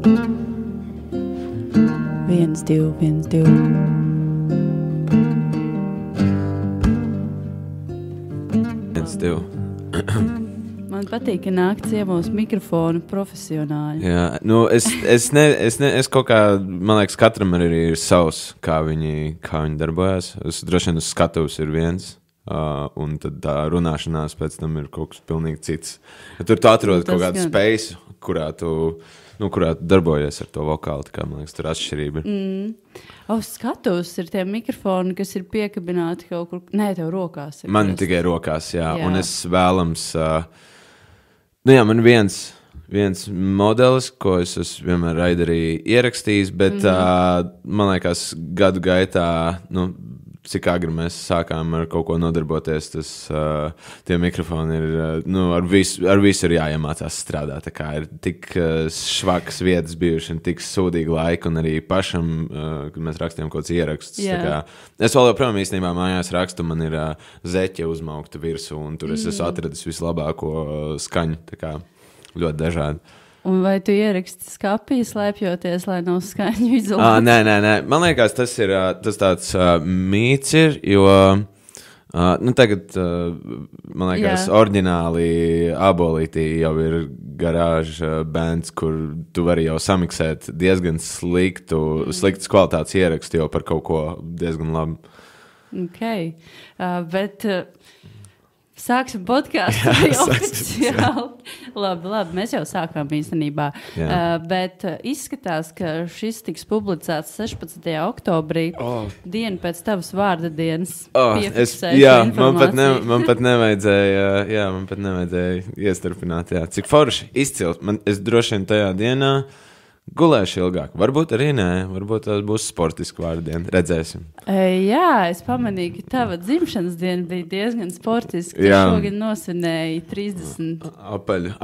1, 2, 1, 2. Man patīk, ka nāk ciemos mikrofonu profesionāļi. Jā, nu es kaut kā, man liekas, katram arī ir savs, kā viņi darbojas. Es droši vien uz skatuves ir viens, un tad tā runāšanās pēc tam ir kaut kas pilnīgi cits. Ja tur tu atrod kaut kādu space, kurā tu darbojies ar to vokālu, tā kā, man liekas, tur atšķirība. Uz skatuves ir tie mikrofoni, kas ir piekabināti kaut kur, nē, tev rokās. Man tikai rokās, jā. Un es vēlams, man viens modelis, ko es esmu vienmēr raiderī ierakstījis, bet man liekas, gadu gaitā, cik agri mēs sākām ar kaut ko nodarboties, tie mikrofoni ir, ar visu ir jāiemācās strādāt. Tā kā ir tik švakas vietas bijuši un tik sūdīgi laiki, un arī pašam, kad mēs rakstījām kaut kāds ierakstus. Tā kā, es vēl joprojām īstenībā mājās rakstu, man ir zeķe uzmaukta virsū, un tur es esmu atradis vislabāko skaņu. Tā kā ļoti dažādi. Un vai tu ieraksti skapī slēpjoties, lai nav skaņu izolācija? Nē. Man liekas, tas tāds mīts ir, jo tagad, man liekas, oriģināli Abolītī jau ir garāža bands, kur tu vari jau samiksēt diezgan sliktas kvalitātes ierakstu jau par kaut ko diezgan labu. Ok, bet... Sāksim podkāstu oficiāli. Labi, mēs jau sākām īstenībā. Bet izskatās, ka šis tiks publicēts 16. oktobrī, dienu pēc tavas vārda dienas. Man pat nevajadzēja iestarpināt. Jā. Cik forši izcilt. Es droši vien tajā dienā gulēšu ilgāk. Varbūt arī nē, varbūt tas būs sportiski vārdiena. Redzēsim. Jā, es pamanīju, ka tava dzimšanas diena bija diezgan sportiska. Tu šogad nosvinēji 30.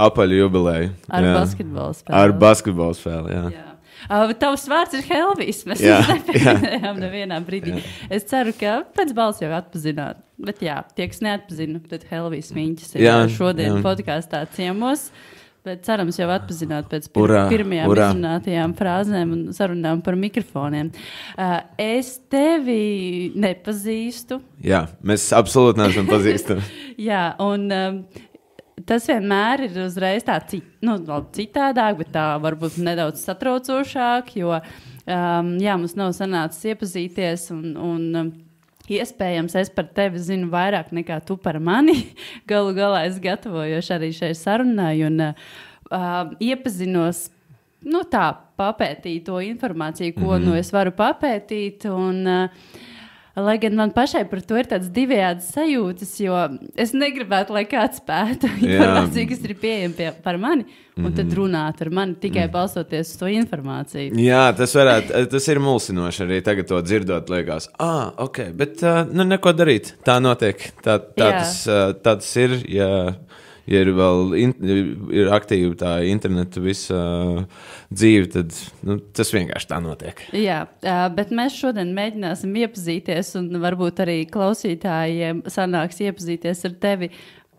Apaļu jubileju. Ar basketbolu spēli. Ar basketbolu spēli, jā. Tavs vārds ir Helvijs. Mēs nepieminējām nevienā brīdī. Es ceru, ka pēc balss jau atpazināt. Bet jā, tie, kas neatpazina, tad Helvijs Miņķis ir šodien podkāstā ciemos. Bet cerams jau atpazināt pēc pirmajām izrunātajām frāzēm un sarunām par mikrofoniem. Es tevi nepazīstu. Jā, mēs absolūti neesam pazīstami. Jā, un tas vienmēr ir uzreiz tā citādāk, bet tā varbūt nedaudz satraucošāk, jo mums nav sanācis iepazīties un iespējams, es par tevi zinu vairāk nekā tu par mani. Galu galā es gatavojos arī šai sarunai un iepazinos, papētīt to informāciju, ko es varu papētīt. Un, lai gan man pašai par to ir tāds divējāds sajūtas, jo es negribētu, lai kāds pēta informāciju, kas ir pieejama par mani, un tad runāt ar mani tikai balstoties uz to informāciju. Jā, tas ir mulsinoši arī tagad to dzirdot, liekas, ok, bet neko darīt, tā notiek, tā tas ir, ja ir vēl ir aktīva tā interneta visa dzīve, tad tas vienkārši tā notiek. Jā, bet mēs šodien mēģināsim iepazīties, un varbūt arī klausītājiem sanāks iepazīties ar tevi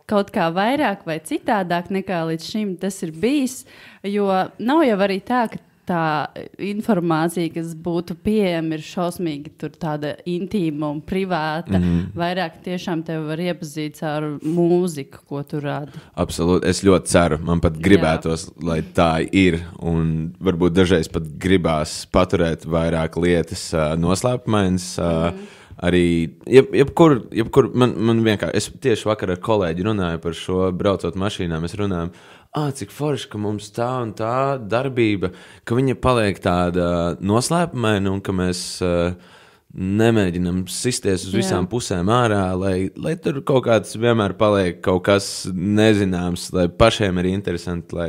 kaut kā vairāk vai citādāk nekā līdz šim tas ir bijis, jo nav jau arī tā, ka tā informācija, kas būtu pieejama, ir šausmīgi tur tāda intīma un privāta. Vairāk tiešām tevi var iepazīt ar mūziku, ko tu rādi. Absolūti. Es ļoti ceru. Man pat gribētos, lai tā ir. Un varbūt dažreiz pat gribās paturēt vairāk lietas noslēpumainas. Arī jebkur man vienkārši, es tieši vakar ar kolēģi runāju par šo, braucot mašīnā, mēs runājam, cik forši, ka mums tā un tā darbība, ka viņa paliek tāda noslēpumaina un ka mēs nemēģinam sisties uz visām pusēm ārā, lai tur kaut kāds vienmēr paliek kaut kas nezināms, lai pašiem ir interesanti, lai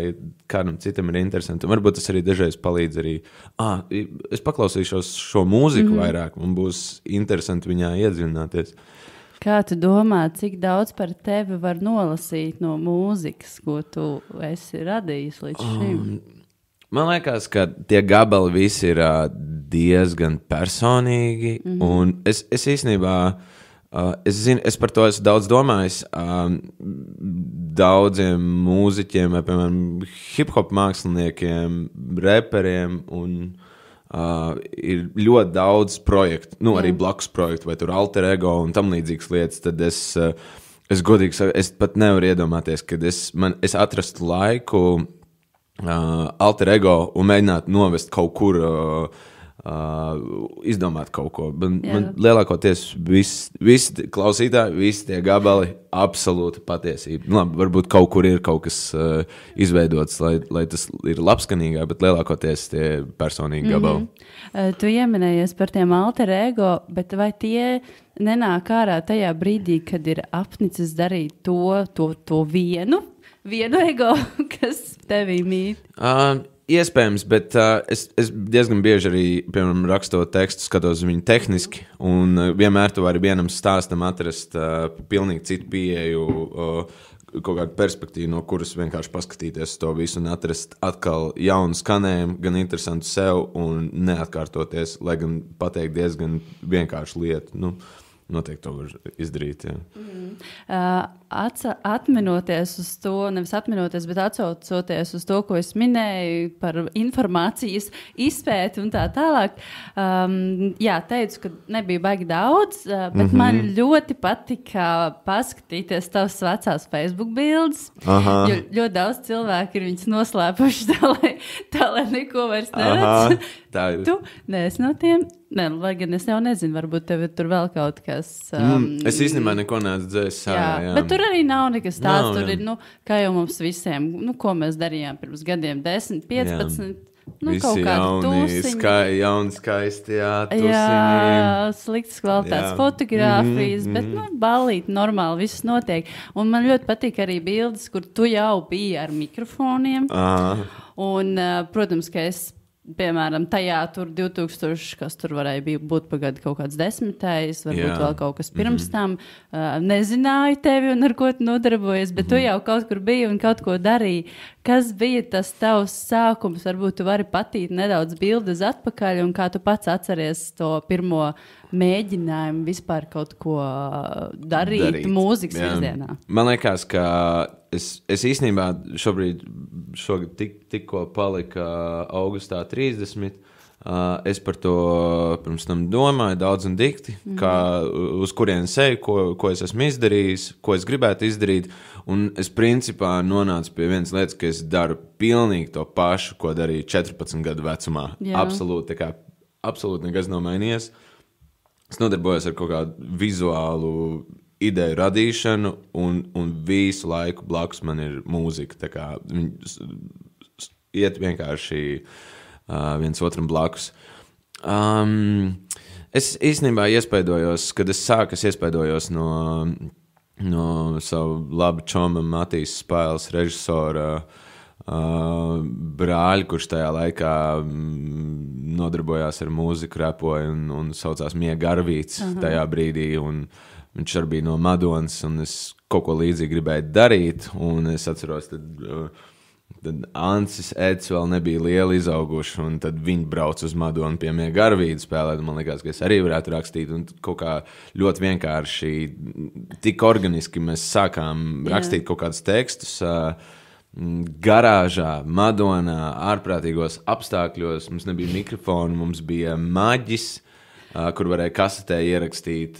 kādam citam ir interesanti. Un varbūt tas arī dažreiz palīdz arī, es paklausīšos šo mūziku vairāk, man būs interesanti viņā iedziļināties. Kā tu domā, cik daudz par tevi var nolasīt no mūzikas, ko tu esi radījis līdz šim? Man liekas, ka tie gabali visi ir diezgan personīgi, un es īstenībā Es zinu, es par to esmu daudz domājis. Daudziem mūziķiem, vai, piemēram, hip-hop māksliniekiem, reperiem un ir ļoti daudz projektu, arī blakus projektu, vai tur alter ego un tam līdzīgas lietas, tad es godīgi saku, es pat nevaru iedomāties, kad es atrastu laiku alter ego un mēģinātu novest kaut kur izdomāt kaut ko. Man lielākoties visi klausītāji, visi tie gabali absolūta patiesība. Labi, varbūt kaut kur ir kaut kas izveidots, lai tas ir labskanīgāk, bet lielākoties tie personīgi gabali. Tu ieminējies par tiem alter ego, bet vai tie nenāk ārā tajā brīdī, kad ir apnicis darīt to vienu ego, kas tevī mīt? Iespējams, bet es diezgan bieži arī, piemēram, rakstot tekstu, skatos viņu tehniski, un vienmēr tu vari vienam stāstam atrast pilnīgi citu pieeju, kaut kādu perspektīvu, no kuras vienkārši paskatīties to visu un atrast atkal jaunu skanējumu, gan interesantu sev un neatkārtoties, lai gan pateikt diezgan vienkāršu lietu. Noteikti to var izdarīt. Atminoties uz to, nevis atminoties, bet atsaucoties uz to, ko es minēju par informācijas izpēti un tā tālāk. Teicu, ka nebija baigi daudz, bet man ļoti patika paskatīties tavas vecās Facebook bildes, jo ļoti daudz cilvēku ir viņas noslēpuši tā, lai neko vairs neredz. Tu neesi no tiem? Nē, lai gan es jau nezinu, varbūt tev tur vēl kaut kas... Es īstenībā neko neesmu dzējis sārā, jā. Bet tur arī nav nekas tāds, tur ir, kā jau mums visiem, ko mēs darījām pirms gadiem, 10, 15, visi kaut kādu tūsiņu. Jauni, skaisti, tusiņi. Jā, sliktas kvalitātes fotogrāfijas, bet, ballīt normāli, viss notiek. Un man ļoti patīk arī bildes, kur tu jau biji ar mikrofoniem. Un, protams, ka es piemēram, tajā tur 2000, kas tur varēja būt pagadu kaut kāds 10, varbūt vēl kaut kas pirms tam, nezināju tevi un ar ko tu nodarbojies, bet tu jau kaut kur biji un kaut ko darīji. Kas bija tas tavs sākums? Varbūt tu vari patīt nedaudz bildes atpakaļ un kā tu pats atceries to pirmo mēģinājumu vispār kaut ko darīt. Mūzikas virzienā. Man liekas, ka es īstenībā šogad tikko palika augustā 30. Es par to pirms tam domāju daudz un dikti, uz kurienes eju, ko es esmu izdarījis, ko es gribētu izdarīt. Un es principā nonācu pie vienas lietas, ka es daru pilnīgi to pašu, ko darīju 14 gadu vecumā. Absolūti nekas nav mainījies. Es nodarbojos ar kaut kādu vizuālu ideju radīšanu, un visu laiku blakus man ir mūzika. Tā kā viņi iet vienkārši viens otram blakus. Es īstenībā iespaidojos, kad es sāku, iespaidojos no savu labu čomu Matīs Spailes režisora brāļa, kurš tajā laikā nodarbojās ar mūziku, repoja un saucās Mie Garvīts tajā brīdī, un viņš arī bija no Madonas, un es kaut ko līdzīgi gribēju darīt, un es atceros, tad Ancis Eds vēl nebija lieli izauguši, un tad viņi brauc uz Madonu pie Mie Garvīta spēlēt, un man liekas, ka es arī varētu rakstīt, un kaut kā ļoti vienkārši, tik organiski mēs sākām rakstīt kaut kādus tekstus, garāžā, Madonā, ārprātīgos apstākļos, mums nebija mikrofonu, mums bija maģis, kur varēja kasetē ierakstīt.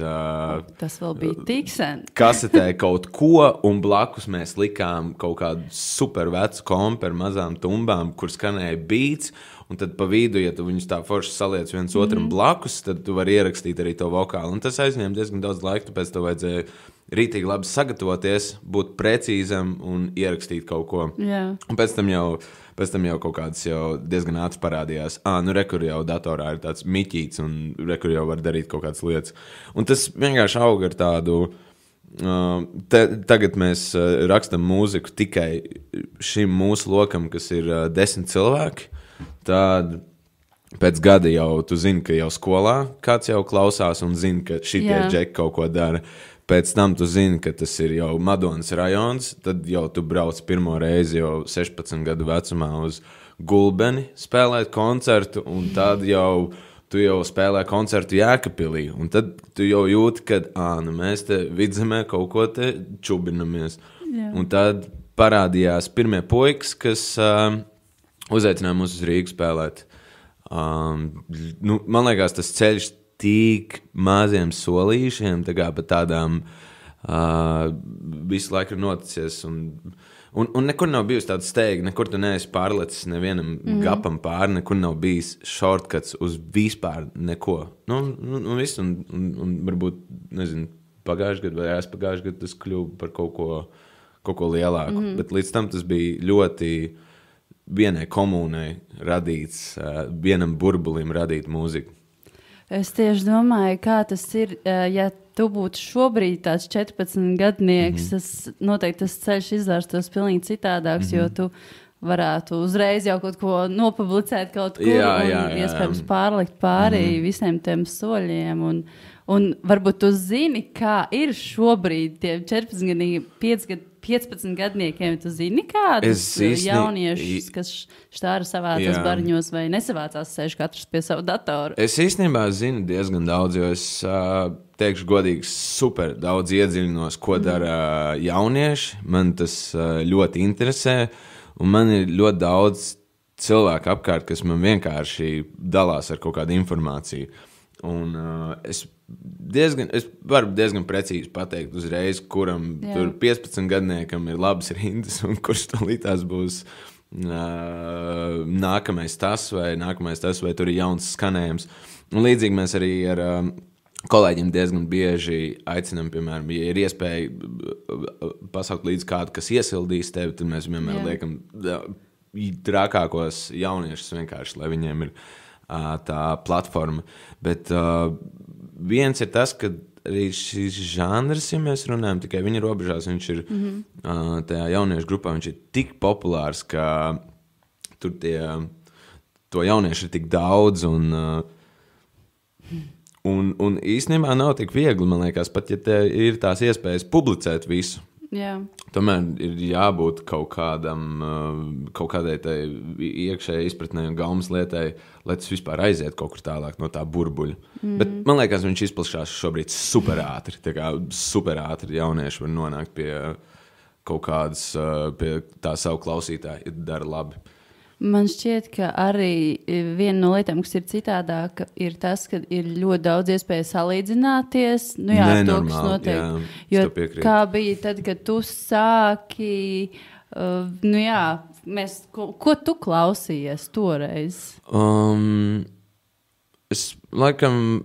Tas vēl bija tik sen. Kasetē kaut ko, un blakus mēs likām kaut kādu super vecu kompu ar mazām tumbām, kur skanēja beats, un tad pa vidu, ja tu viņus tā forši saliec viens otram blakus, tad tu vari ierakstīt arī to vokālu. Un tas aizņēma diezgan daudz laika, tāpēc tev vajadzēja rītīgi labi sagatavoties, būt precīzam un ierakstīt kaut ko. Un pēc tam jau kaut kāds jau diezgan ātri parādījās. Rekur jau datorā ir tāds miķīts, un rekur jau var darīt kaut kādas lietas. Un tas vienkārši aug ar tādu... Tagad mēs rakstam mūziku tikai šim mūsu lokam, kas ir 10 cilvēki. Tad pēc gada jau tu zini, ka jau skolā kāds jau klausās un zini, ka šitie džeki kaut ko dara. Pēc tam tu zini, ka tas ir jau Madonas rajons, tad jau tu brauc pirmo reizi jau 16 gadu vecumā uz Gulbeni spēlēt koncertu, un tad jau tu jau spēlē koncertu Jēkabpilī, un tad tu jau jūti, ka mēs te Vidzemē kaut ko te čubinamies. Jā. Un tad parādījās pirmie puikas, kas uzaicināja mūs uz Rīgu spēlēt. Man liekas, tas ceļš tik maziem solīšiem, tā kā pa tādām visu laiku ir noticies. Un nekur nav bijusi tāda steiga, nekur tu neesi pārlecis nevienam gapam pāri, nekur nav bijis shortcuts uz vispār neko. Viss, un varbūt, nezinu, pagājuši gadu vai aizpagājuši gadu tas kļuva par kaut ko lielāku. Bet līdz tam tas bija ļoti vienai komunai radīts, vienam burbulim radīt mūziku. Es tieši domāju, kā tas ir, ja tu būtu šobrīd tāds 14 gadnieks, noteikti tas ceļš izvērstos pilnīgi citādāks, jo tu varētu uzreiz jau kaut ko nopublicēt kaut kur iespējams pārlikt pārī visiem tiem soļiem. Un varbūt tu zini, kā ir šobrīd tiem 15 gadniekiem. Tu zini, kādus jauniešus, kas štāra savācās bariņos vai nesavācās, sēž katrs pie savu datoru? Es īstenībā zinu diezgan daudz, jo es teikšu godīgi super daudz iedziļinos, ko dara jaunieši. Man tas ļoti interesē, un man ir ļoti daudz cilvēku apkārt, kas man vienkārši dalās ar kaut kādu informāciju. Un es varu diezgan precīzi pateikt uzreiz, kuram tur 15 gadniekam ir labas rindas un kurš tās būs nākamais tas vai tur ir jauns skanējums. Un līdzīgi mēs arī ar kolēģiem diezgan bieži aicinām, piemēram, ja ir iespēja pasaukt līdz kādu, kas iesildīs tevi, tad mēs vienmēr liekam trakākos jauniešus vienkārši, lai viņiem ir tā platforma. Bet viens ir tas, ka arī šis žanrs, ja mēs runājam tikai viņa robežās, viņš ir tajā jauniešu grupā, viņš ir tik populārs, ka tur to jauniešu ir tik daudz un īstenībā nav tik viegli, man liekas, pat ja te ir tās iespējas publicēt visu. Jā. Tomēr ir jābūt kaut kādai iekšējai izpratnē un gaumas lietai, lai tas vispār aiziet kaut kur tālāk no tā burbuļa. Bet man liekas, viņš izplašās šobrīd superātri. Superātri jaunieši var nonākt pie kaut kādas, pie tā savu klausītāju, ja dara labi. Man šķiet, ka arī viena no lietām, kas ir citādāka, ir tas, ka ir ļoti daudz iespēju salīdzināties. To, kas notiek. Jo kā bija tad, kad tu sāki, ko tu klausījies toreiz? Es laikam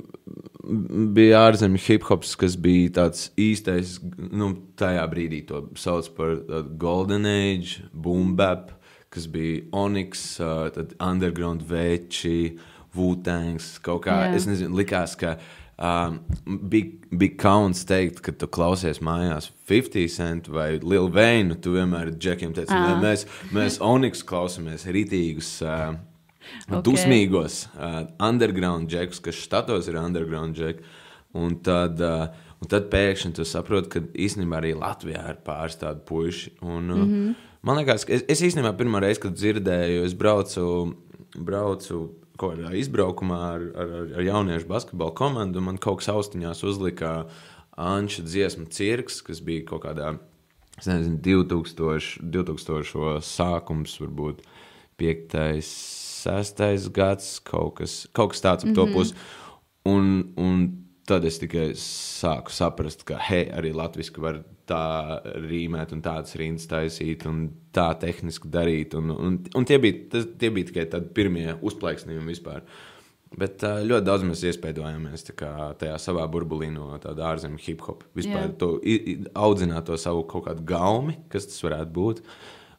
bija ārzemju hip-hops, kas bija tāds īstais, tajā brīdī to sauc par Golden Age, Boom Bap, kas bija Onyx, tad Underground Veči, Wu-Tangs, kaut kā, es nezinu, likās, ka bija kauns teikt, ka tu klausies mājās 50 Cent vai Lil Wayne, tu vienmēr džekiem teici, mēs Onyx klausamies ritīgus, dusmīgos underground džekus, kas štatos ir underground džeki, un tad pēkšņi tu saproti, ka īstenībā arī Latvijā ir pāris tādu puiši, un man liekas, es īstenībā pirmā reize, kad dzirdēju, es braucu kaut kādā izbraukumā ar jauniešu basketbalu komandu, un man kaut kas austiņās uzlika Anša dziesma Cirks, kas bija kaut kādā, es nezinu, 2000 sākums, varbūt 5. 6. gads, kaut kas tāds ap to pusi. Un tad es tikai sāku saprast, ka arī latviski var tā rīmēt un tādas rindas taisīt un tā tehniski darīt. Un tie bija tikai tādi pirmie uzplaiksnījumi vispār. Bet ļoti daudz mēs iespēdojāmies tajā savā burbulī no tāda ārzemju hip-hop. Vispār to audzināt to savu kaut kādu gaumi, kas tas varētu būt.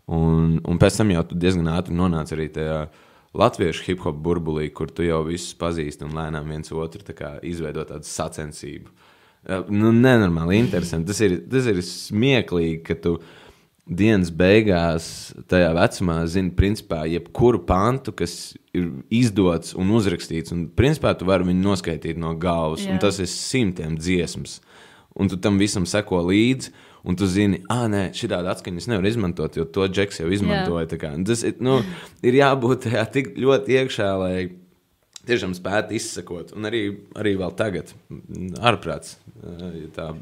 Un pēc tam jau tu diezgan ātri nonāc arī tajā latviešu hip-hop burbulī, kur tu jau visus pazīsti un lēnām viens otru izveidot tādu sacensību. Nenormāli interesanti. Tas ir smieklīgi, ka tu dienas beigās tajā vecumā zini principā jebkuru pantu, kas ir izdots un uzrakstīts, un principā tu vari viņu noskaitīt no galvas, un tas ir 100 dziesmas. Un tu tam visam seko līdzi, un tu zini, šitādu atskaņu nevar izmantot, jo to Džeks jau izmantoja. Tas ir jābūt tajā tik ļoti iekšā, lai tiešām spēt izsekot, un arī vēl tagad, ārprāts,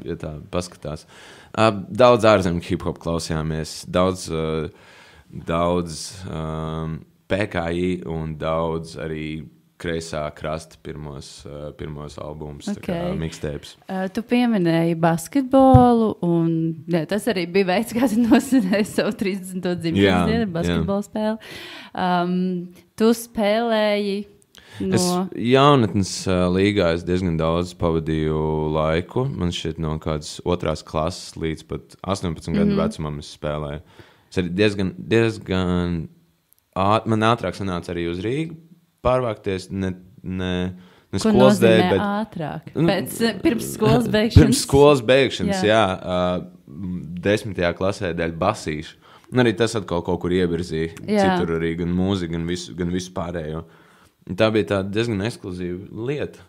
ja tā paskatās. Daudz ārzemju hip-hop klausījāmies, daudz PKI un daudz arī kreisā krasta pirmos albumus, mixtapes. Tu pieminēji basketbolu, un tas arī bija veids, kā tu nosvinēji savu 30. dzimšanas dienu, basketbola spēli. Tu spēlēji Es jaunatnes līgā diezgan daudz pavadīju laiku. Man šķiet no kādas 2. klases līdz pat 18 gadu vecumam es spēlēju. Es arī diezgan man ātrāk sanāca arī uz Rīgu pārvākties, ne skolas dēļ, bet ātrāk? Pirms skolas beigšanas? Pirms skolas beigšanas, jā. 10. klasē dēļ basīšu. Un arī tas atkal kaut kur ievirzīja citur arī gan mūziku, gan visu pārējo. Tā bija tāda diezgan ekskluzīva lieta.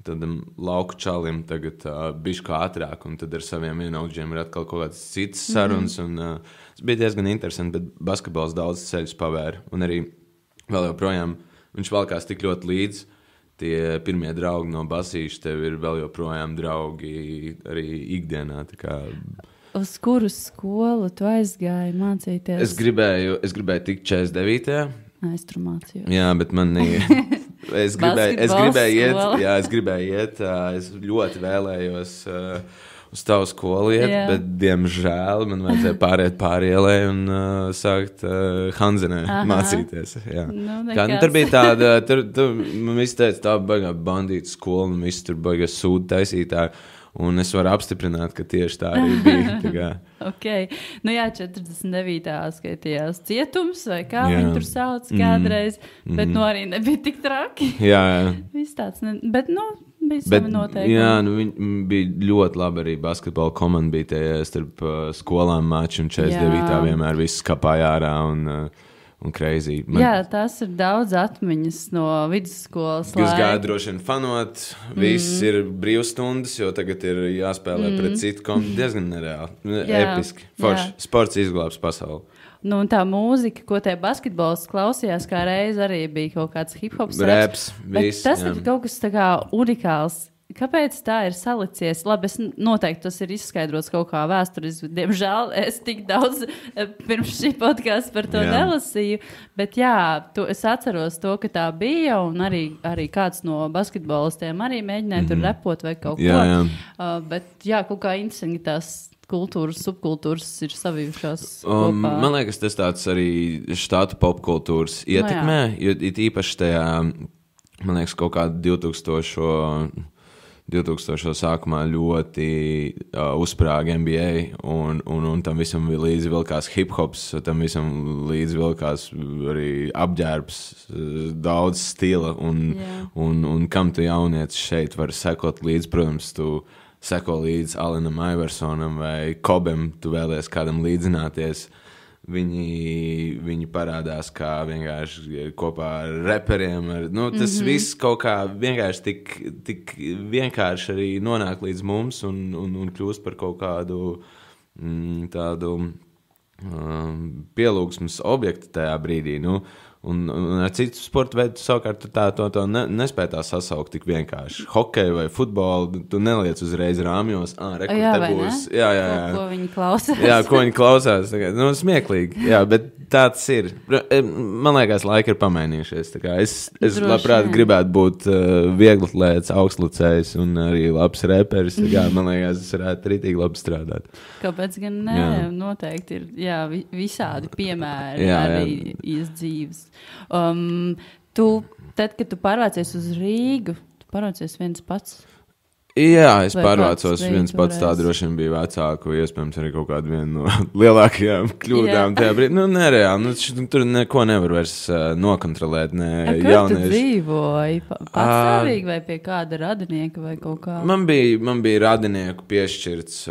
Tādam lauku čalim tagad bišķi ātrāk, un tad ar saviem vienaudžiem ir atkal kaut kāds cits sarunas. Tas bija diezgan interesanti, bet basketbols daudz ceļus pavēra. Un arī vēl joprojām viņš valkās tik ļoti līdz. Tie pirmie draugi no basīša tev ir vēl joprojām draugi arī ikdienā. Uz kuru skolu tu aizgāji mācīties? Es gribēju tikt 49. Aiztrumāciju. Jā, bet man es gribēju iet, es ļoti vēlējos uz tavu skolu iet, bet diemžēl man vajadzēja pāriet pāri ielai un sākt Hanzenē mācīties. Jā. Tur bija tāda, man visi teica, tā baigā bandīta skola, un visi tur baigā sūdu taisītāji. Un es varu apstiprināt, ka tieši tā arī bija. Okay. 49. skaitījās cietums, vai kā viņi tur sauc kādreiz, bet arī nebija tik traki. Jā. Viss tāds, bet bija savi noteikumi. Jā, viņi bija ļoti labi arī basketbola komanda, bija tie starp skolām mači, un 49. vienmēr viss kapāja ārā un crazy. Jā, tas ir daudz atmiņas no vidusskolas laika. Jūs gājat droši vien fanot, viss ir brīvstundas, jo tagad ir jāspēlē pret citu komandu. Diezgan nereāli, episki. Forši, sports izglābs pasauli. Un tā mūzika, ko te basketbols klausījās, kā reiz arī bija kaut kāds hip-hops raps. Viss, tas ir kaut kas tā kā unikāls. Kāpēc tā ir salicies? Labi, es noteikti tas ir izskaidrots kaut kā vēsturiski. Diemžēl es tik daudz pirms šī podkāsta par to nelasīju. Bet es atceros to, ka tā bija, un arī kāds no basketbolistiem arī mēģināja tur repot vai kaut ko. Bet kaut kā interesanti tās kultūras, subkultūras ir savijušās kopā. Man liekas, tas tāds arī štātu popkultūras ietekmē, jo it īpaši tajā, man liekas, kaut kā 2000 sākumā ļoti uzsprāga NBA, un tam visam līdzi vilkās hip-hops, tam visam līdzi vilkās arī apģērbs, daudz stila, un kam tu jaunietis šeit var sekot līdzi, protams, tu seko līdzi Alenam Iversonam vai Kobem, tu vēlies kādam līdzināties. Viņi parādās kā vienkārši kopā ar reperiem. Tas viss kaut kā vienkārši tik vienkārši arī nonāk līdz mums un kļūst par kaut kādu tādu pielūgsmes objektu tajā brīdī. Un ar citu sportu veidu savukārt to nespēj tā sasaukt tik vienkārši. Hokeju vai futbolu tu neliec uzreiz rāmjos. Vai būs, ne? Jā. Ko viņi klausās. Jā, ko viņi klausās. Smieklīgi. Jā, bet tāds ir. Man liekas, laiki ir pamainījušies. Es labprāt gribētu būt vieglatlēts, augstlacējs un arī labs reperis. Man liekas, es varētu ritīgi labi strādāt. Kāpēc gan ne? Noteikti ir visādi piemēri arī izdzīves. Tad, kad tu pārvācies uz Rīgu, tu pārvācies viens pats? Jā, es pārvācos viens pats, tā droši vien bija vecāku, iespējams arī kaut kāda viena no lielākajām kļūdām tajā brīdī. Nereāli, tur neko nevar vairs nokontrolēt, Kur tu dzīvoji? Patstāvīgi vai pie kāda radinieka vai kaut kā? Man bija radinieku piešķirts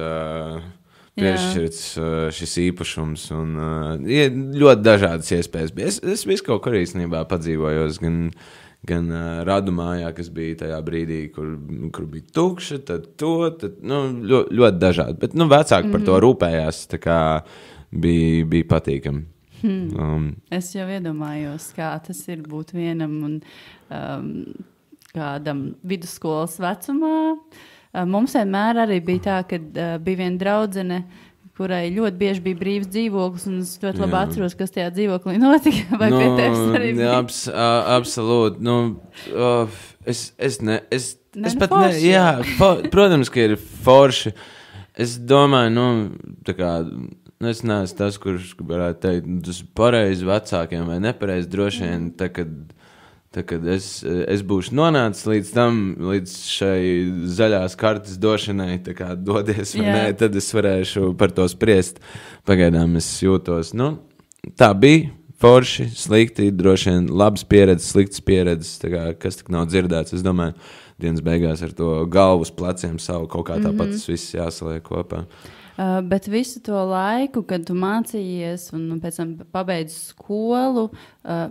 šis īpašums, un ļoti dažādas iespējas bija. Es visu kaut kur īstenībā padzīvojos, gan Radumājā, kas bija tajā brīdī, kur bija tukša, tad ļoti dažādi. Bet vecāki par to rūpējās, tā kā bija patīkami. Es jau iedomājos, kā tas ir būt vienam un kādam vidusskolas vecumā. Mums vienmēr arī bija tā, ka bija viena draudzene, kurai ļoti bieži bija brīvs dzīvoklis, un es ļoti labi atceros, kas tajā dzīvoklī notika, vai pie tevis arī bija? Absolūti. Protams, ka ir forši. Es domāju, tā kā, es neesmu tas, kurš varētu teikt, tas ir pareizi vecākiem vai nepareizi droši vien, tā kad es būšu nonācis līdz šai zaļās kartes došanai, tā kā dodies vai nē, tad es varēšu par to spriest. Pagaidām es jūtos, tā bija forši, slikti, droši vien labas pieredzes, sliktas pieredzes, tā kā, kas tik nav dzirdēts, es domāju, dienas beigās ar to galvu uz pleciem savu kaut kā tāpat tas viss jāsaliek kopā. Bet visu to laiku, kad tu mācījies un pēc tam pabeidzi skolu,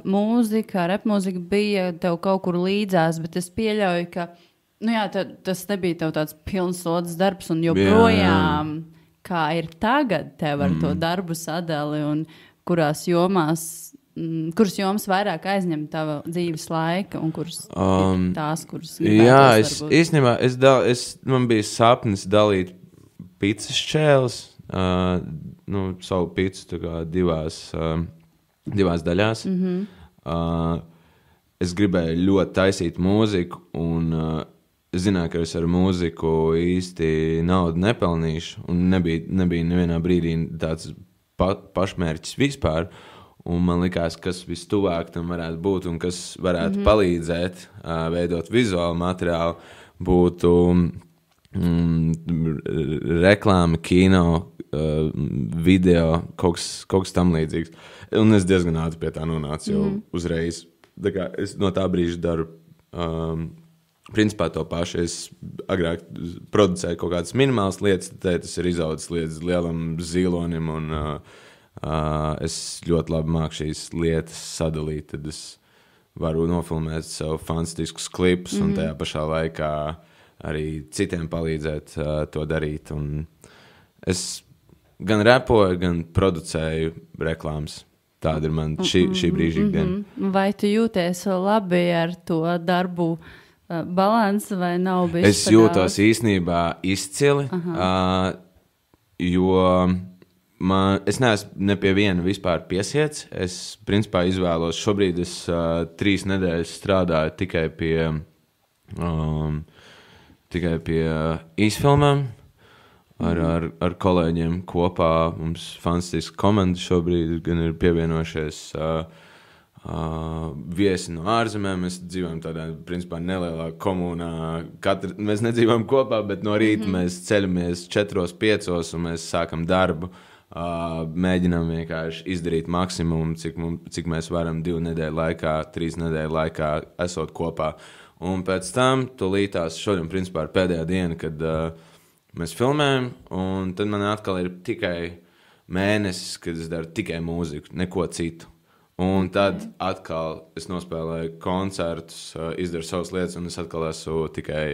mūzika, repmūzika bija tev kaut kur līdzās, bet es pieļauju, ka tas nebija tev tāds pilnslodzes darbs un joprojām, kā ir tagad tev ar to darbu sadali un kuras jomas vairāk aizņem tava dzīves laika un kuras ir tās, kuras gribētos varbūt? Īstenībā man bija sapnis dalīt picas šķēles, savu picu tā kā divās daļās. Es gribēju ļoti taisīt mūziku, un es zināju, ka es ar mūziku īsti naudu nepelnīšu, un nebija nevienā brīdī tāds pašmērķis vispār, un man likās, kas vistuvāk tam varētu būt, un kas varētu palīdzēt veidot vizuālu materiālu, būtu reklāma, kino, video, kaut kas tam līdzīgs. Un es diezgan ātri pie tā nonācu jau uzreiz. Tā kā es no tā brīža daru principā to pašu. Es agrāk producēju kaut kādas minimālas lietas, tad tas ir izaudzis līdz lielam zīlonim, un es ļoti labi māku šīs lietas sadalīt. Tad es varu nofilmēt sev fantastiskus klipus un tajā pašā laikā arī citiem palīdzēt to darīt. Un es gan repoju, gan producēju reklāmas. Tāda ir man šī brīža ikdiena. Vai tu jūties labi ar to darbu balansu vai nav bijis? Es jūtos īstenībā izcili, jo es neesmu ne pie viena vispār piesiets. Es principā izvēlos, šobrīd es 3 nedēļas strādāju tikai pie īsfilmām ar kolēģiem kopā. Mums fantastiska komanda šobrīd gan ir pievienojušies viesi no ārzemēm. Mēs dzīvojam tādā, principā, nelielā komunā. Mēs nedzīvojam kopā, bet no rīta mēs ceļamies 4-5 un mēs sākam darbu. Mēģinām vienkārši izdarīt maksimumu, cik mēs varam 2 nedēļu laikā, 3 nedēļu laikā esot kopā. Un pēc tam tūlītās šodien, principā, ir pēdējā diena, kad mēs filmējam, un tad man atkal ir tikai mēnesis, kad es daru tikai mūziku, neko citu. Un tad atkal es nospēlēju koncertus, izdaru savas lietas, un es atkal esmu tikai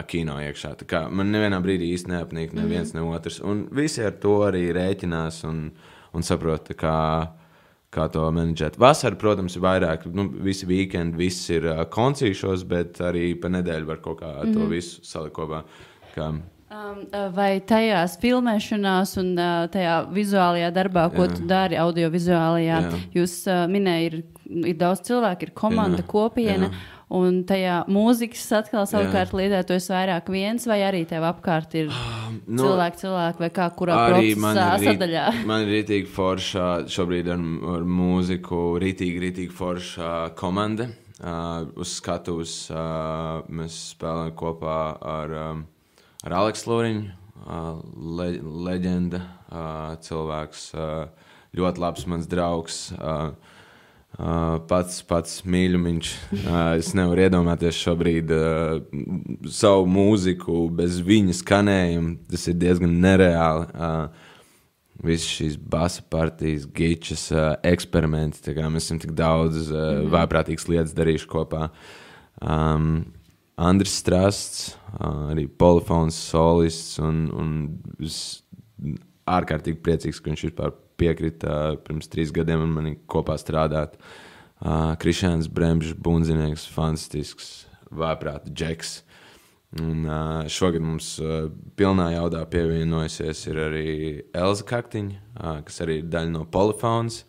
kino iekšā. Tā kā man nevienā brīdī īsti neapnīk neviens, ne otrs. Un visi ar to arī rēķinās un saprot, kā to menedžēt. Vasara, protams, ir vairāk, visi weekendi, viss ir koncīšos, bet arī pa nedēļu var kaut kā to visu salikt kopā. Vai tajās filmēšanās un tajā vizuālajā darbā, ko tu dari, audiovizuālajā, jūs minēja, ir daudz cilvēku, ir komanda, kopiena, un tajā mūzikas atkal savukārt lietojas vairāk viens, vai arī tev apkārt ir cilvēki, vai kā kurā procesā sadaļā? Man ir rītīgi forša šobrīd ar mūziku, rītīgi forša komanda. Uz skatuves mēs spēlējam kopā ar Aleksu Lūriņu, leģenda, cilvēks, ļoti labs mans draugs, pats mīļumiņš. Es nevaru iedomāties šobrīd savu mūziku bez viņa skanējuma. Tas ir diezgan nereāli. Visas šīs basa partijas, gičas, eksperimenti, tā kā mēs esam tik daudz vājprātīgas lietas darījuši kopā. Andris Strasts, arī polifons, solists, un es ārkārtīgi priecīgs, ka viņš vispār piekrita pirms 3 gadiem un mani kopā strādāt. Krišāns Bremžs, bundzinieks, fantastisks, vājprāta džeks. Un šogad mums pilnā jaudā pievienojusies ir arī Elza Kaktiņa, kas arī ir daļa no Polifons.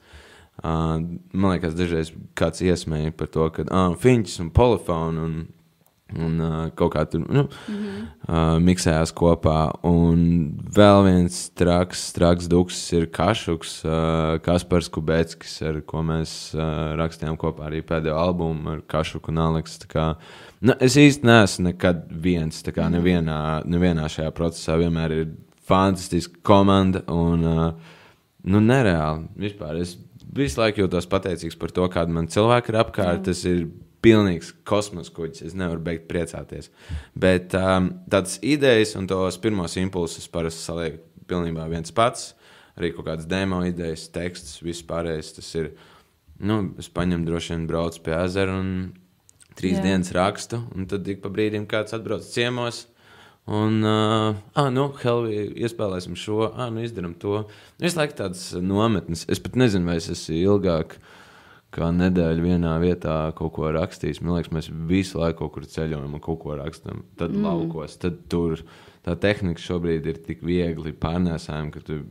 Man liekas, dažreiz kāds iesmēja par to, ka Fiņķis un Polifoni un kaut kā tur miksējās kopā. Un vēl viens traks duksis ir Kašuks, Kaspars Kubeckis, ar ko mēs rakstījām kopā arī pēdējo albumu ar Kašuku un Aleksu. Tā kā, es īsti neesmu nekad viens, tā kā nevienā šajā procesā vienmēr ir fantastiska komanda un nereāli. Vispār es visu laiku jūtos pateicīgs par to, kāda man cilvēki ir apkārt. Tas ir pilnīgs kosmos kuģis, es nevaru beigt priecāties. Bet tādas idejas un tos pirmos impulsus parasti salieku pilnībā viens pats. Arī kaut kādas demo idejas, tekstus, viss pārējais. Tas ir, es paņemu droši vien braucu pie ezera un 3 dienas rakstu, un tad ik pa brīdim kāds atbrauc ciemos. Un, Helvi, iespēlēsim šo, izdaram to. Visu laiku tādas nometnes. Es pat nezinu, vai es esmu ilgāk kā nedēļu vienā vietā kaut ko rakstījis. Man liekas, mēs visu laiku kaut kur ceļojam un kaut ko rakstam. Tad laukos, tad tur. Tā tehnika šobrīd ir tik viegli pārnēsājama, ka tu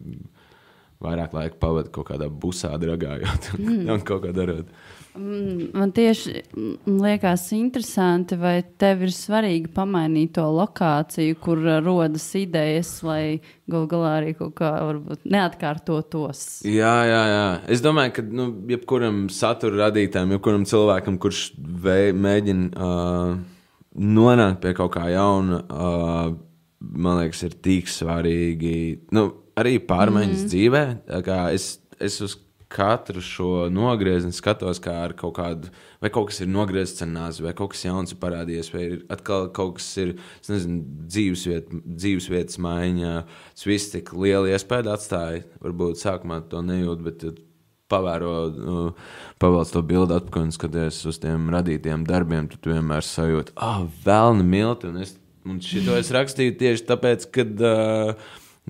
vairāk laika pavadi kaut kādā busā dragājot un kaut ko darot. Man tieši liekas interesanti, vai tev ir svarīgi pamainīt to lokāciju, kur rodas idejas, lai gal galā arī kaut kā varbūt neatkārtotos. Jā. Es domāju, ka jebkuram satura radītājam, jebkuram cilvēkam, kurš mēģina nonākt pie kaut kā jauna, man liekas, ir tik svarīgi arī pārmaiņas dzīvē. Kā es uz katru šo nogriezni skatos kā ar kaut kādu, vai kaut kas ir nogriezts ar nāzi, vai kaut kas jauns ir parādījies, vai ir atkal kaut kas ir, es nezinu, dzīvesvietas maiņa. Tas viss tik liela iespēja atstāja. Varbūt sākumā to nejūt, bet pavēlc to bildi atpakaļ un skaties uz tiem radītiem darbiem, tu vienmēr sajūti, velna milti, un šito es rakstīju tieši tāpēc, kad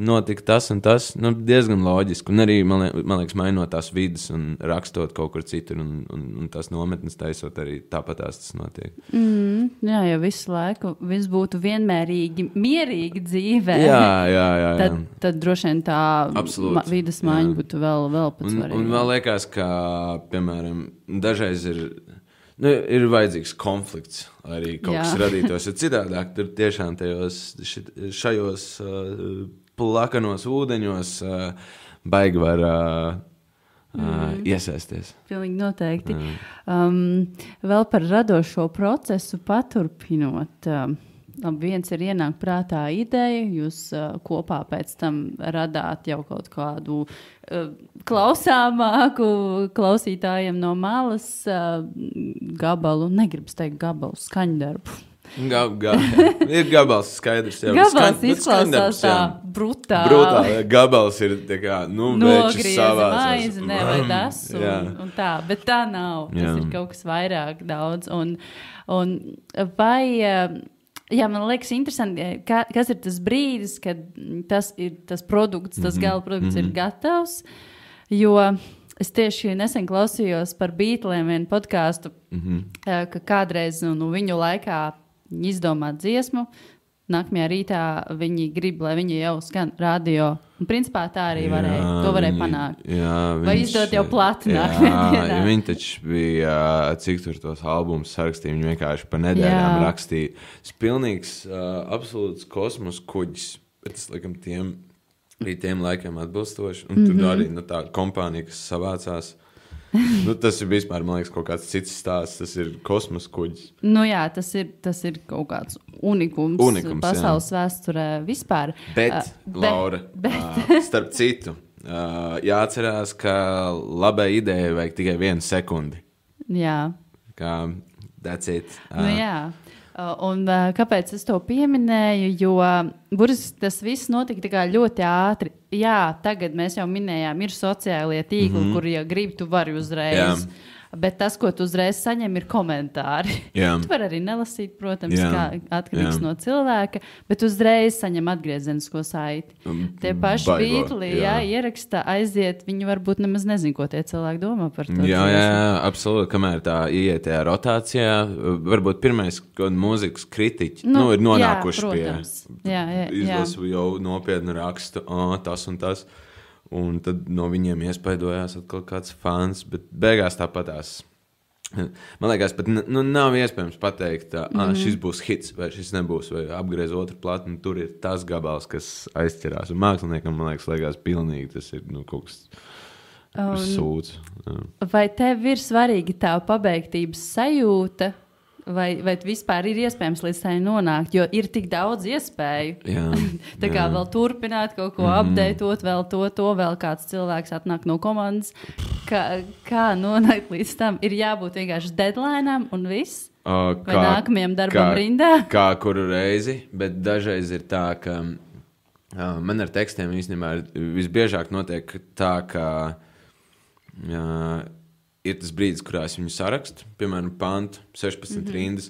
notika tas un tas, diezgan loģiski. Un arī, man liekas, mainot tās vidas un rakstot kaut kur citur un tās nometnes taisot arī tāpatās tas notiek. Jā, jo visu laiku viss būtu vienmērīgi, mierīgi dzīvē. Jā. Tad droši vien tā vidas maiņa būtu vēl pats svarīgāk. Un vēl liekas, ka, piemēram, dažreiz ir vajadzīgs konflikts, arī kaut kas radītos. Ja citādāk, tur tiešām šajos plakanos ūdeņos baigi var iesaisties. Pilnīgi noteikti. Vēl par radošo procesu paturpinot. Viens ir ienāk prātā ideja, jūs kopā pēc tam radāt jau kaut kādu klausāmāku klausītājiem no malas gabalu, negribas teikt gabalu, skaņdarbu. Ir gabals skaidrs. Jā, gabals izklausās tā brutāli. Gabals ir tā kā, večs savās. Maizi, vai tas un tā, bet tā nav. Tas ir kaut kas vairāk daudz. Un vai, man liekas interesanti, kas ir tas brīdis, kad tas ir tas produkts, tas gala produkts ir gatavs, jo es tieši nesen klausījos par Beatliem vienu podcastu, ka kādreiz viņu laikā izdomāt dziesmu, nākamajā rītā viņi grib, lai viņi jau skan radio. Un principā tā arī varēja panākt. Vai izdot jau plati nākamajā dienā. Viņi taču bija, cik tur tos albumus sarakstīja, viņi vienkārši pa nedēļām rakstīja. Tas pilnīgs, absolūts kosmos kuģis, bet tas, laikam, tiem laikiem atbilstoši. Un tur arī tā kompānija, kas savācās. Tas ir vispār, man liekas, kaut kāds cits stāsts. Tas ir kosmos kuģis. Tas ir kaut kāds unikums pasaules vēsturē vispār. Bet, Laura, starp citu, jāatcerās, ka labai ideja vajag tikai 1 sekundi. Jā. That's it. Jā. Un kāpēc es to pieminēju? Jo tas viss notika tā kā ļoti ātri. Jā, tagad mēs jau minējām, ir sociālie tīkli, kur, ja gribi, tu vari uzreiz Bet tas, ko tu uzreiz saņem, ir komentāri. Tu vari arī nelasīt, protams, kā atkarīgs no cilvēka, bet uzreiz saņem atgriezenisko saiti. Tie paši Beatli, ieraksta, aiziet, viņi varbūt nemaz nezin, ko tie cilvēki domā par to. Jā, absolūti, kamēr tā ieiet tajā rotācijā, varbūt pirmais, kad mūzikas kritiķi ir nonākuši pie izlasu jau nopietnu rakstu, tas un tas. Un tad no viņiem iespaidojās atkal kāds fans, bet beigās tāpatās. Man liekas, pat nav iespējams pateikt, šis būs hits, vai šis nebūs, vai apgriez otru platu, un tur ir tas gabals, kas aizķerās. Un māksliniekam, man liekas, pilnīgi tas ir kaut kas sūds. Vai tev ir svarīgi tā pabeigtības sajūta, vai vispār ir iespējams līdz tai nonākt, jo ir tik daudz iespēju. Tā kā vēl turpināt kaut ko updateot, vēl vēl kāds cilvēks atnāk no komandas. Kā nonākt līdz tam? Ir jābūt vienkārši deadline'am un viss? Vai nākamajam darbam rindā? Kā kuru reizi, bet dažreiz ir tā, ka man ar tekstiem īstenībā visbiežāk notiek tā, ka ir tas brīdis, kurā es viņu sarakstu, piemēram, pantu, 16 rindas,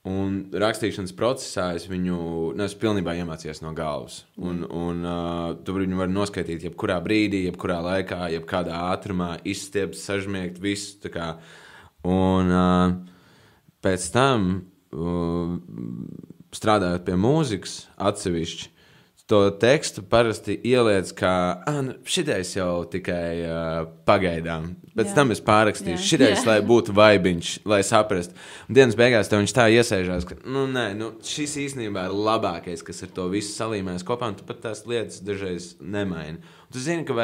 un rakstīšanas procesā es viņu pilnībā iemācījies no galvas. Un tu viņu vari noskaitīt jebkurā brīdī, jebkurā laikā, jebkādā ātrumā, izstiept, sažmiegt, visu. Tā kā. Un pēc tam, strādājot pie mūzikas atsevišķi, to tekstu parasti ieliec kā, šitais jau tikai pagaidām. Pēc tam es pārrakstīšu. Šitais, lai būtu vaibiņš, lai saprastu. Un dienas beigās tev viņš tā iesēžās, ka, šis īstenībā ir labākais, kas ar to visu salīmēs kopā, un tu pat tās lietas dažreiz nemaini. Un tu zini, ka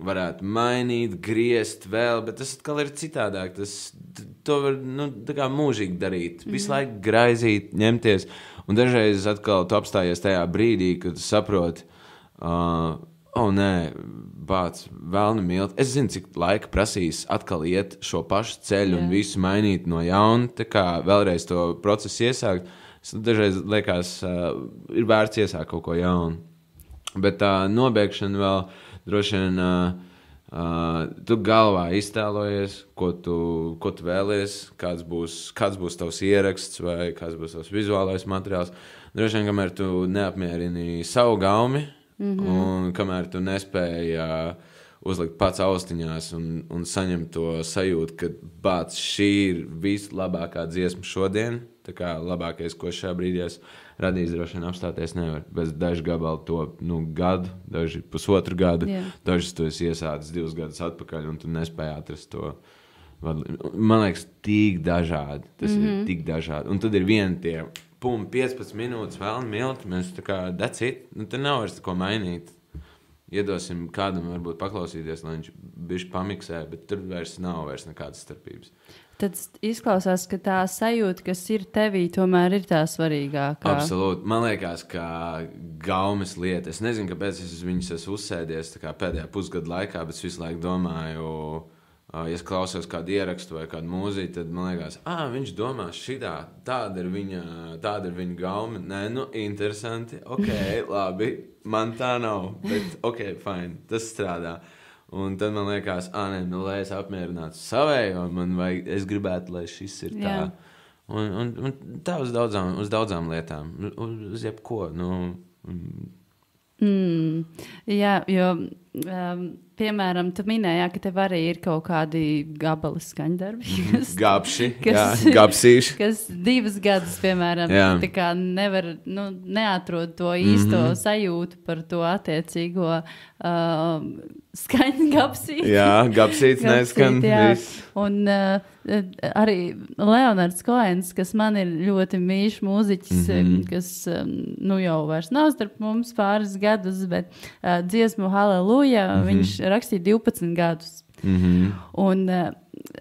varētu mainīt, griezt vēl, bet tas atkal ir citādāk. To var tā kā mūžīgi darīt. Visu laiku graizīt, ņemties. Un dažreiz atkal tu apstājies tajā brīdī, kad tu saproti, nē, bāc, velni milt. Es zinu, cik laika prasīs atkal iet šo pašu ceļu un visu mainīt no jauna, tā kā vēlreiz to procesu iesākt. Dažreiz liekas, ir vērts iesākt kaut ko jaunu. Bet tā nobeigšana vēl droši vien tu galvā iztēlojies, ko tu vēlies, kāds būs tavs ieraksts vai kāds būs tavs vizuālais materiāls. Droši vien, kamēr tu neapmierini savu gaumi un kamēr tu nespēji uzlikt pats austiņās un saņemt to sajūtu, ka bāc, šī ir vislabākā dziesma šodien, tā kā labākais, ko šajā brīdī radīs, droši vien apstāties nevar. Bez daži gabali to gadu, daži pusotru gadu, dažas tu esi iesācis 2 gadus atpakaļ un tu nespēji atrast to. Man liekas, tik dažādi. Tas ir tik dažādi. Un tad ir tie 15 minūtes vēl milti, mēs tā kā that's it. Te nav vairs ko mainīt. Iedosim kādam varbūt paklausīties, lai viņš bišķi pamiksē, bet tur nav nekādas starpības. Tad izklausās, ka tā sajūta, kas ir tevī, tomēr ir tā svarīgākā. Absolūti. Man liekas, ka gaumes lieta. Es nezinu, kāpēc es viņus esmu uzsēdies tā kā pēdējā pusgada laikā, bet es visu laiku domāju, ja es klausos kādu ierakstu vai kādu mūziku, tad man liekas, viņš domās šitā, tāda ir viņa gaume. Nē, interesanti, labi, man tā nav, bet fine, tas strādā. Un tad man liekas, lai es apmierinātu savējo, es gribētu, lai šis ir tā. Un tā uz daudzām lietām, uz jebko. Jā, jo, piemēram, tu minēji, ka tev arī ir kaut kādi gabali skaņdarbi. Gabsīši. Kas 2 gadus, piemēram, tā kā neatrod to īsto sajūtu par to attiecīgo skaņu gabsīti. Jā, gabsīti neskan viss. Un arī Leonards Koens, kas man ir ļoti mīļš mūziķis, kas jau vairs nav starp mums pāris gadus, bet dziesmu Halleluja viņš rakstīja 12 gadus. Un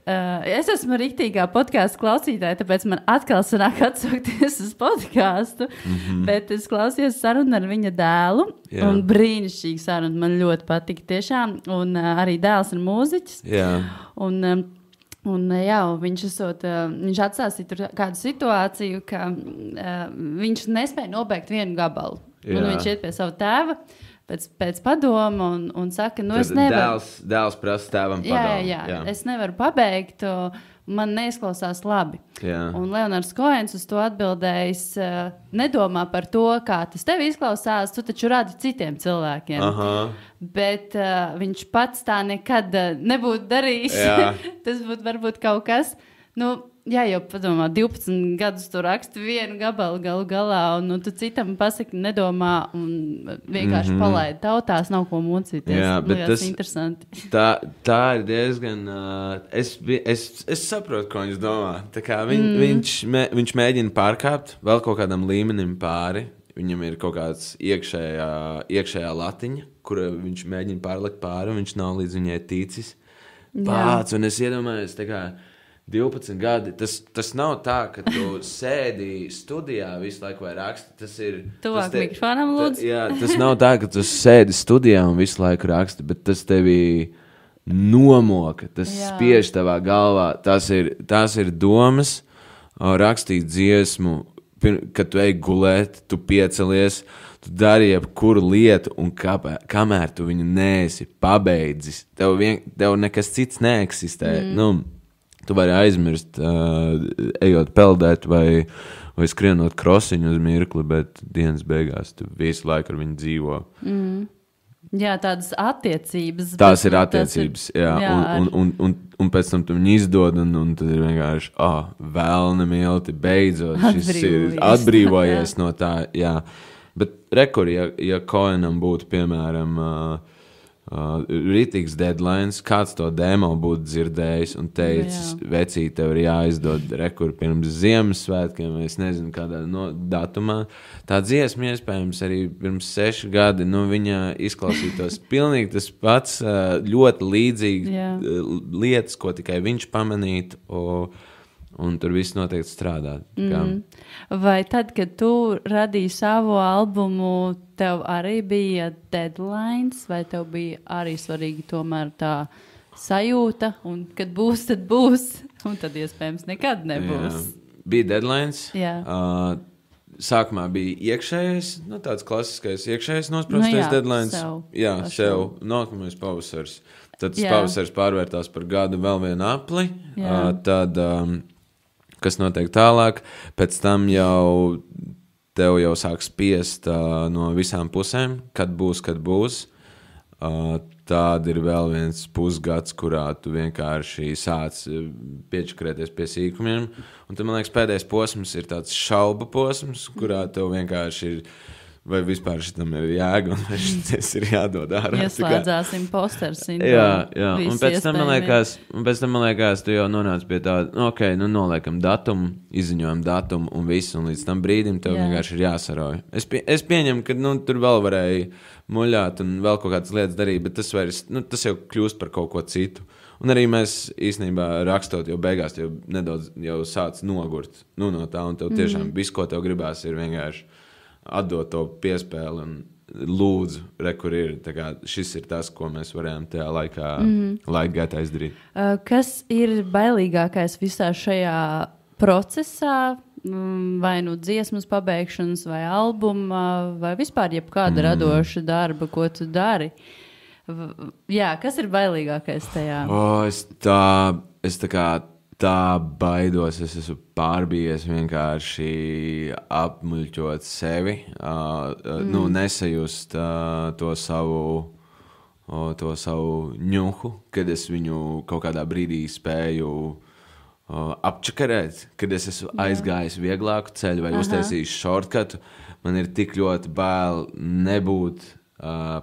es esmu riktīgā podkāstu klausītāja, tāpēc man atkal sanāk atsaukties uz podkāstu, bet es klausījos sarunu ar viņa dēlu, un brīnišķīgi saruna, man ļoti patika tiešām, un arī dēls ir mūziķis. Viņš atstāstīja tur kādu situāciju, ka viņš nespēja nobeigt vienu gabalu. Un viņš iet pie savu tēva, pēc padoma un saka, nu es nevaru. Dēls prasa tēvam padomu. Jā, es nevaru pabeigt, man neizklausās labi. Jā. Un Leonards Koens uz to atbildējis, nedomā par to, kā tas tev izklausās, tu taču radi citiem cilvēkiem. Aha. Bet viņš pats tā nekad nebūtu darījis. Tas būtu varbūt kaut kas, jā, jau padomā, 12 gadus tu raksti vienu gabalu galu galā, un tu citam pasaki, nedomā, un vienkārši palaidi tautās, nav ko mocīties. Jā, bet tas interesanti. Tā ir diezgan... Es saprotu, ko viņš domā. Tā kā viņš mēģina pārkāpt vēl kaut kādam līmenim pāri. Viņam ir kaut kāds iekšējā latiņa, kura viņš mēģina pārlikt pāri, un viņš nav līdz viņai ticis. Pats, un es iedomājos, tā kā 12 gadi, tas nav tā, ka tu sēdi studijā visu laiku vai raksti. Tas ir... Tuvāk mikrofonam, lūdzu. Jā, tas nav tā, ka tu sēdi studijā un visu laiku raksti, bet tas tevi nomoka, tas spiež tavā galvā. Tas ir domas rakstīt dziesmu, kad tu ej gulēt, tu piecelies, tu dari jebkuru lietu, un kamēr tu viņu neesi pabeidzis, tev nekas cits neeksistē. Tu vari aizmirst, ejot peldēt vai skrienot krosiņu uz mirkli, bet dienas beigās tu visu laiku ar viņu dzīvo. Jā, tādas attiecības. Tās ir attiecības, jā. Un pēc tam tu viņu izdod, un tad ir vienkārši, vēlna milti, beidzot, šis ir atbrīvojies no tā, jā. Bet rekur, ja Koenam būtu, piemēram, ritīgs deadlines, kāds to demo būtu dzirdējis un teicis, vecīt, tev ir jāizdod rekur pirms Ziemassvētkiem, vai es nezinu, kādā datumā. Tā dziesma, iespējams, arī pirms 6 gadi, viņa izklausītos pilnīgi tas pats, ļoti līdzīgi lietas, ko tikai viņš pamanītu, un tur viss noteikti strādā. Vai tad, kad tu radīji savu albumu, tev arī bija deadlines, vai tev bija arī svarīgi tomēr tā sajūta, un kad būs, tad būs, un tad iespējams nekad nebūs? Jā. Bija deadlines. Jā. Sākumā bija iekšējais, tāds klasiskais iekšējais nospraustais deadlines. Sev. Nākamais pavasars. Tad tas pavasars pārvērtās par gadu vēl vienu apli. Tad... kas notiek tālāk, pēc tam tev jau sāk spiest no visām pusēm, kad būs. Tāda ir vēl viens pusgads, kurā tu vienkārši sāc piečakrēties pie sīkumiem. Un tad, man liekas, pēdējais posms ir tāds šauba posms, kurā tev vienkārši ir, vai vispār šitam ir jēga, un vai šitais ir jādod ārā. Ieslēdzāsim posters. Jā. Un pēc tam, man liekas, tu jau nonāc pie tāda, noliekam datumu, izziņojam datumu un visu, un līdz tam brīdim tev vienkārši ir jāsarauj. Es pieņemu, ka tur vēl varēja muļāt un vēl kaut kādas lietas darīt, bet tas jau kļūst par kaut ko citu. Un arī mēs īstenībā rakstot jau beigās jau nedaudz jau sāc nogurt no tā, un tev tiešām viss, ko tev gribās, ir vienkārši atdot to piespēli un lūdzu, kur ir. Tā kā šis ir tas, ko mēs varējām tajā laika gaitā izdarīt. Kas ir bailīgākais visā šajā procesā? Vai dziesmas pabeigšanas, vai albuma, vai vispār jebkāda radoša darba, ko tu dari? Jā, kas ir bailīgākais tajā? Es tā baidos, es esmu pārbījies vienkārši apmuļķot sevi, nesajust to savu ņuhu, kad es viņu kaut kādā brīdī spēju apčakarēt, kad es esmu aizgājis vieglāku ceļu vai uztaisījis shortcutu. Man ir tik ļoti bail nebūt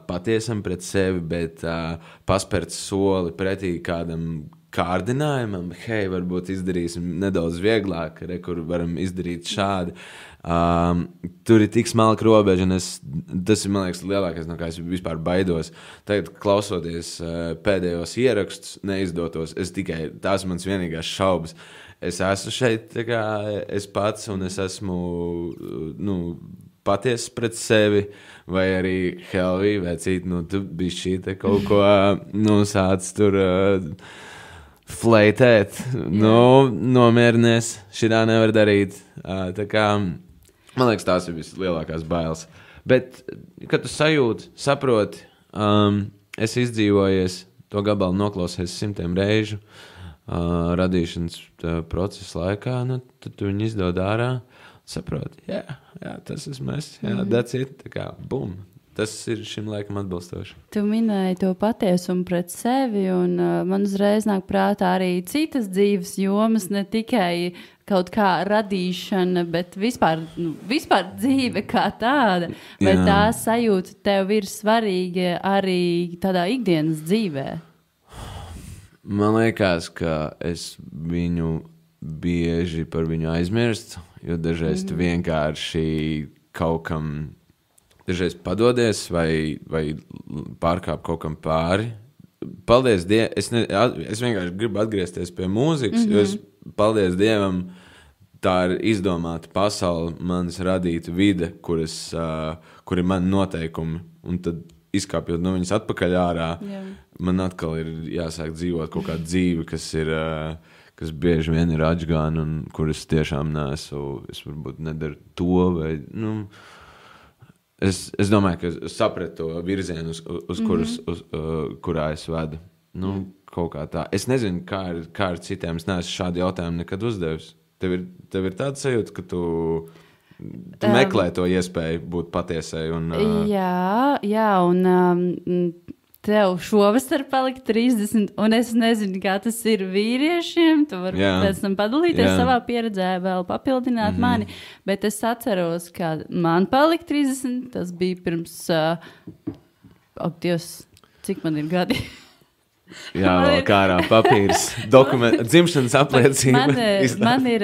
patiesam pret sevi, bet paspērt soli pretī kādam kārdinājumam, varbūt izdarīsim nedaudz vieglāk, kur varam izdarīt šādi. Tur ir tik smalka robeža, un tas ir, man liekas, lielākais, no kā es vispār baidos. Tagad, klausoties pēdējos ierakstus, neizdotos, tās ir mans vienīgās šaubas. Es esmu šeit, es pats, un es esmu, patiesi pret sevi, vai arī Helvi, vecīt, tu biji šī te kaut ko, sāc tur fleitēt, nomierinies, šitā nevar darīt. Tā kā, man liekas, tās ir vislielākās bailes. Bet, kad tu sajūti, saproti, es izdzīvojies, to gabalu noklausies 100 reižu radīšanas procesa laikā, nu, tad tu viņu izdod ārā, saproti, jā, tas esmu es, that's it, tā kā, bum. Tas ir šim laikam atbilstoši. Tu minēji to patiesumu pret sevi, un man uzreiz nāk prātā arī citas dzīves jomas, ne tikai kaut kā radīšana, bet vispār dzīve kā tāda. Vai tā sajūta tev ir svarīga arī tādā ikdienas dzīvē? Man liekas, ka es viņu bieži par viņu aizmirstu, jo dažreiz tu vienkārši kaut kam dažreiz padodies vai pārkāp kaut kam pāri. Paldies Dievam, es vienkārši gribu atgriezties pie mūzikas, jo es, paldies Dievam, tā ir izdomāta pasaule, manis radīta vide, kur ir mani noteikumi, un tad izkāpjot no viņas atpakaļ ārā, man atkal ir jāsāk dzīvot kaut kādu dzīvi, kas bieži vien ir atžgāna, un kur es tiešām neesmu, es varbūt nedaru to, vai, nu, Es domāju, ka es sapratu to virzienu, kurā es vedu. Nu, kaut kā tā. Es nezinu, kā ar citiem. Es neesmu šādu jautājumu nekad uzdevis. Tev ir tāds sajūta, ka tu meklē to iespēju būt patiesai. Jā, un tev šovasar palika 30, un es nezinu, kā tas ir vīriešiem. Tu vari pēc tam padalīties savā pieredzē, vēl papildināt mani, bet es atceros, ka man palika 30, tas bija pirms, Dievs, cik man ir gadi? Jā, vēl kārā papīrs, dzimšanas apliecība. Man ir,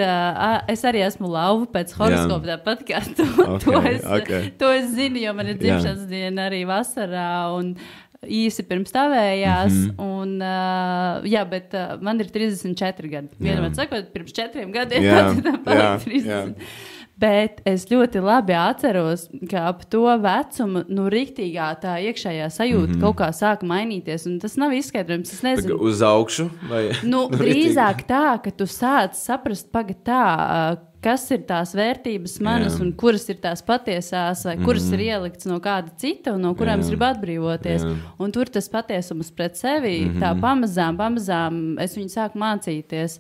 es arī esmu lauva pēc horoskopa, tāpat kā to es zinu, jo man ir dzimšanas diena arī vasarā, un īsi pirms tavējās, un, bet man ir 34 gadi. Vienmēr sakot, pirms 4 gadiem palika 30. Bet es ļoti labi atceros, ka ap to vecumu, riktīgā tā iekšējā sajūta kaut kā sāka mainīties, un tas nav izskaidrojums, es nezinu. Uz augšu? Vai? Drīzāk tā, ka tu sāc saprast kas ir tās vērtības manas un kuras ir tās patiesās, vai kuras ir ielikts no kāda cita un no kurām es gribu atbrīvoties. Un tur tas patiesums pret sevi, tā pamazām es viņu sāku mācīties.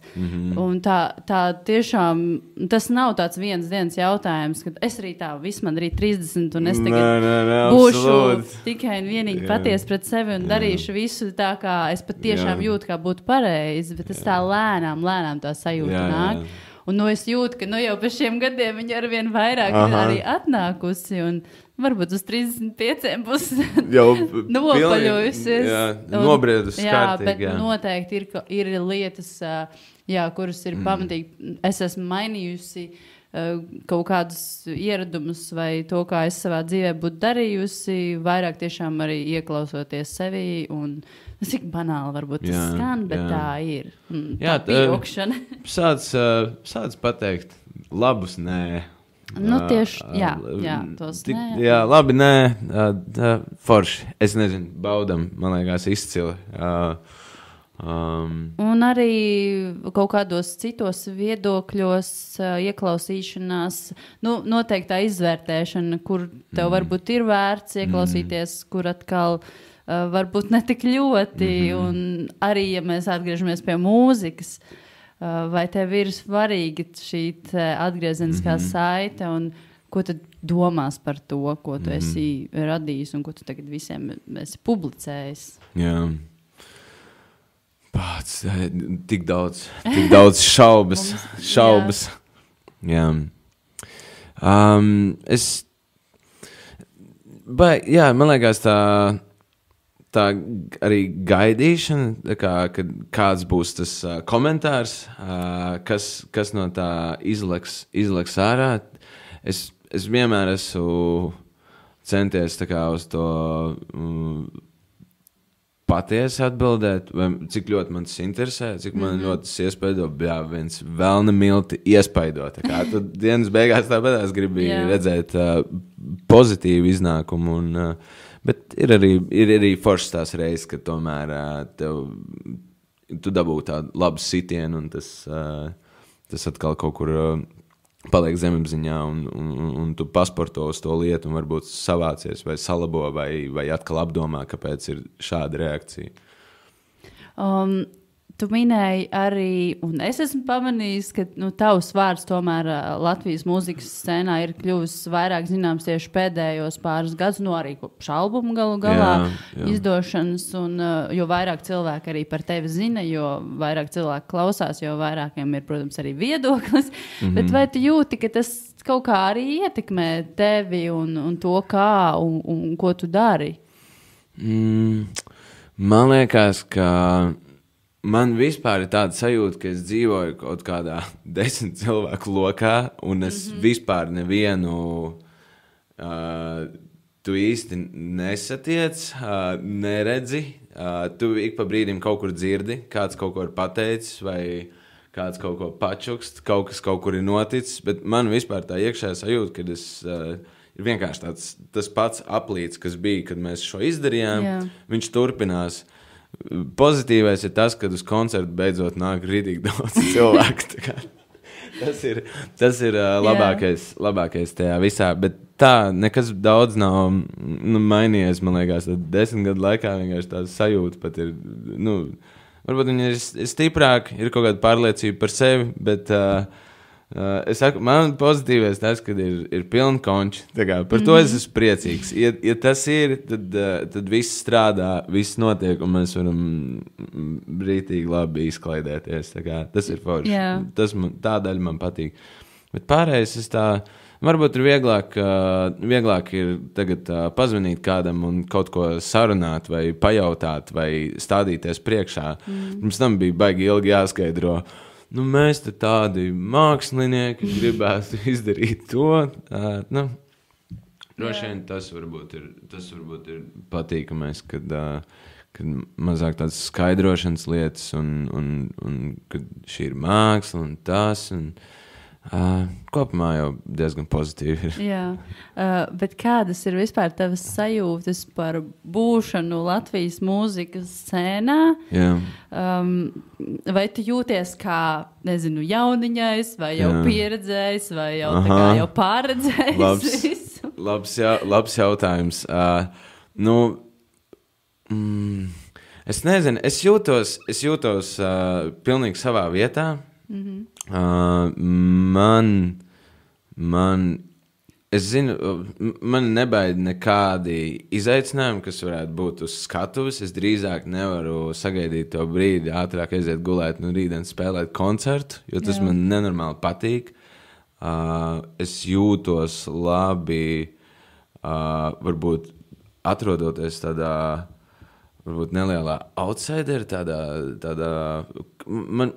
Un tā tiešām, tas nav tāds vienas dienas jautājums, kad es arī tā, man arī 30 un es tagad būšu tikai un vienīgi patiesi pret sevi un darīšu visu tā, kā es pat tiešām jūtu, kā būtu pareizi, bet es tā lēnām tā sajūta nāk. Un es jūtu, ka jau pēc šiem gadiem viņa arvien vairāk ir arī atnākusi, un varbūt uz 35 būs nopaļojusies. Nobriedusi kārtīgi. Bet noteikti ir lietas, kuras ir pamatīgi. Es esmu mainījusi kaut kādus ieradumus vai to, kā es savā dzīvē būtu darījusi, vairāk tiešām arī ieklausoties sevī, un cik banāli varbūt tas skan, bet tā ir. Tā pieaugšana. Sāc pateikt labus nē. Tieši, tos nē. Jā, labi, nē, forši. Es nezinu, baudam, man liekas, izcili. Un arī kaut kādos citos viedokļos ieklausīšanās, noteiktā izvērtēšana, kur tev varbūt ir vērts ieklausīties, kur atkal varbūt ne tik ļoti, un arī, ja mēs atgriežamies pie mūzikas, vai tev ir svarīga šī atgriezeniskā saite, un ko tad domās par to, ko tu esi radījis, un ko tu tagad visiem esi publicējis? Jā. Pats, tik daudz šaubas. Jā. Man liekas tā arī gaidīšana, kad kāds būs tas komentārs, kas no tā izleks ārā. Es vienmēr esmu centies tā kā uz to patiesi atbildēt, cik ļoti man tas interesē, cik man ļoti tas iespaido, viens velna milti iespaido. Tā kā tu dienas beigās tāpēc es gribēju redzēt pozitīvu iznākumu, bet ir arī foršas tās reizes, ka tomēr tu dabū tādu labu sitienu, un tas atkal kaut kur paliek zemapziņā un tu pasporto uz to lietu un varbūt savācies vai salabo vai atkal apdomā, kāpēc ir šāda reakcija. Tu minēji arī, un es esmu pamanījis, ka tavs vārds tomēr Latvijas mūzikas scēnā ir kļuvis vairāk zināms tieši pēdējos pāris gadus, arī kopš albumu galu galā izdošanas, un jo vairāk cilvēki arī par tevi zina, jo vairāk cilvēki klausās, jo vairākiem ir, protams, arī viedoklis. Bet vai tu jūti, ka tas kaut kā arī ietekmē tevi un to, kā un ko tu dari? Man liekas, ka man vispār ir tāda sajūta, ka es dzīvoju kaut kādā 10 cilvēku lokā, un es vispār nevienu tu īsti nesatiec, neredzi. Tu ik pa brīdim kaut kur dzirdi, kāds kaut ko ir pateicis, vai kāds kaut ko pačukst, kaut kas kaut kur ir noticis, bet man vispār tā iekšējā sajūta, ka ir vienkārši tas pats aplīts, kas bija, kad mēs šo izdarījām, viņš turpinās. Pozitīvais ir tas, ka uz koncertu beidzot nāk rītīgi daudz cilvēku. Tas ir labākais tajā visā, bet tā nekas daudz nav mainījies, man liekas, 10 gadu laikā vienkārši tā sajūta pat ir, varbūt viņi ir stiprāk, ir kaut kāda pārliecība par sevi, bet es saku, man pozitīvais tas, kad ir pilni konči, par to es esmu priecīgs. Ja tas ir, tad viss strādā, viss notiek, un mēs varam brītīgi labi izklaidēties. Tas ir forši. Tā daļa man patīk. Bet pārējais varbūt ir vieglāk ir tagad pazvanīt kādam un kaut ko sarunāt vai pajautāt vai stādīties priekšā. Mums tam bija baigi ilgi jāskaidro. Mēs te tādi mākslinieki gribētu izdarīt to. Droši vien tas varbūt ir patīkamais, kad mazāk tādas skaidrošanas lietas un kad šī ir māksla un tas. Kopumā jau diezgan pozitīvi ir. Jā, bet kādas ir vispār tavas sajūtas par būšanu Latvijas mūzikas scēnā? Jā. Vai tu jūties kā, nezinu, jauniņais, vai jau pieredzējis, vai jau pārredzējis visu? Labs jautājums. Es nezinu, es jūtos pilnīgi savā vietā. Es zinu, man nebaida nekādi izaicinājumi, kas varētu būt uz skatuves. Es drīzāk nevaru sagaidīt to brīdi, ātrāk aiziet gulēt, rītdien spēlēt koncertu, jo tas man nenormāli patīk. Es jūtos labi, varbūt atrodoties tādā varbūt nelielā outsider, man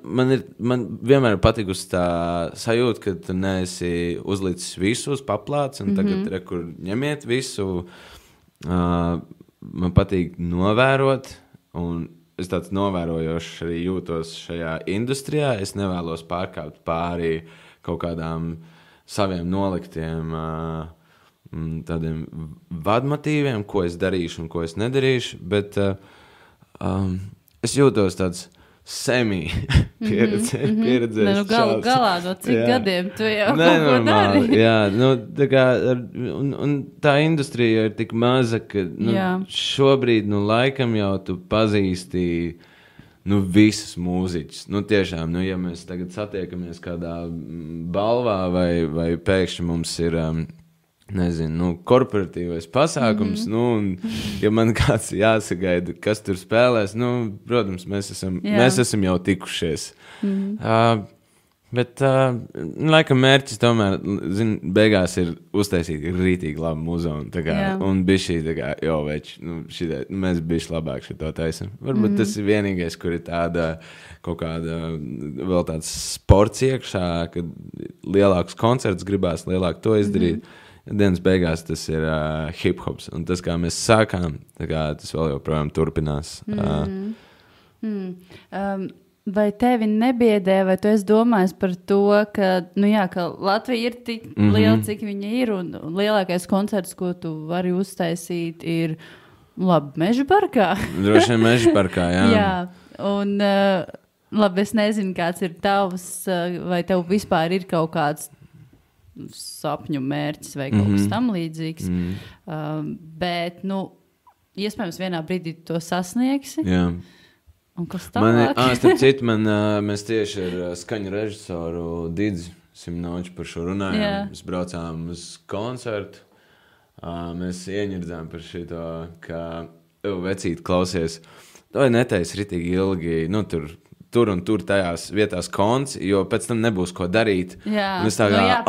vienmēr ir patikusi tā sajūta, ka tu neesi uzlicis visu uz paplāts, un tagad rekur ņemiet visu. Man patīk novērot, un es tāds novērojošs arī jūtos šajā industrijā. Es nevēlos pārkāpt pāri kaut kādām saviem noliktiem tādiem vadmotīviem, ko es darīšu un ko es nedarīšu, bet es jūtos tāds pieredzējis. Galā no cik gadiem tu jau kaut ko dari? Jā, un tā industrija ir tik maza, ka šobrīd, laikam jau tu pazīsti visas mūziķus. Tiešām, ja mēs tagad satiekamies kādā balvā vai pēkšņi mums ir korporatīvais pasākums, un ja man kāds jāsagaida, kas tur spēlēs, protams, mēs esam jau tikušies. Bet, laikam mērķis tomēr, beigās ir uztaisīt rītīgi labu muzonu, un bišķī, mēs bišķi labāk šito taisam. Varbūt tas ir vienīgais, kur ir tāda, kaut kāda, vēl tāds sports iekšā, kad lielāks koncerts gribās, lielāk to izdarīt. Dienas beigās tas ir hip-hops, un tas, kā mēs sākām, tas vēl joprojām turpinās. Vai tevi nebiedē, vai tu esi domājis par to, ka Latvija ir tik liela, cik viņa ir, un lielākais koncerts, ko tu vari uztaisīt, ir Meža parkā? Droši vien Meža parkā, jā. Jā, un labi, es nezinu, kāds ir tavs, vai tev vispār ir kaut kāds sapņu mērķis vai kaut kas tam līdzīgs. Bet, iespējams, vienā brīdī to sasniegsi. Jā. Un kas tālāk? Starp citu, mēs tieši ar skaņu režisoru Didzi Simnoču par šo runājām. Mēs braucām uz koncertu. Mēs ieņirdzām par šito, ka vecīt klausies. Vai netaisi ritīgi ilgi, tur un tur tajās vietās konts, jo pēc tam nebūs ko darīt. Jā. Un es tā kā,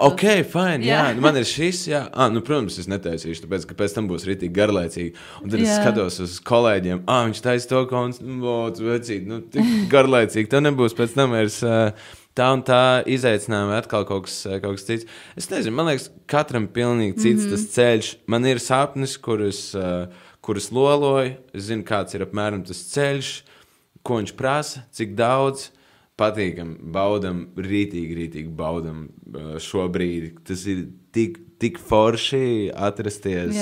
ok, fine, jā, man ir šis, jā. Protams, es netaisīšu, tāpēc, ka pēc tam būs ritīgi garlaicīgi. Un tad es skatos uz kolēģiem, viņš taisa to konts, vecīt, tik garlaicīgi, tev nebūs pēc tam vairs tā un tā izaicinājumi atkal kaut kas cits. Es nezinu, man liekas, katram pilnīgi cits tas ceļš. Man ir sapnis, kurus loloju, es zinu, kāds ir apmēram tas ceļš, ko viņš prasa, cik daudz, patīkam, baudam, rītīgi baudam šobrīd. Tas ir tik forši atrasties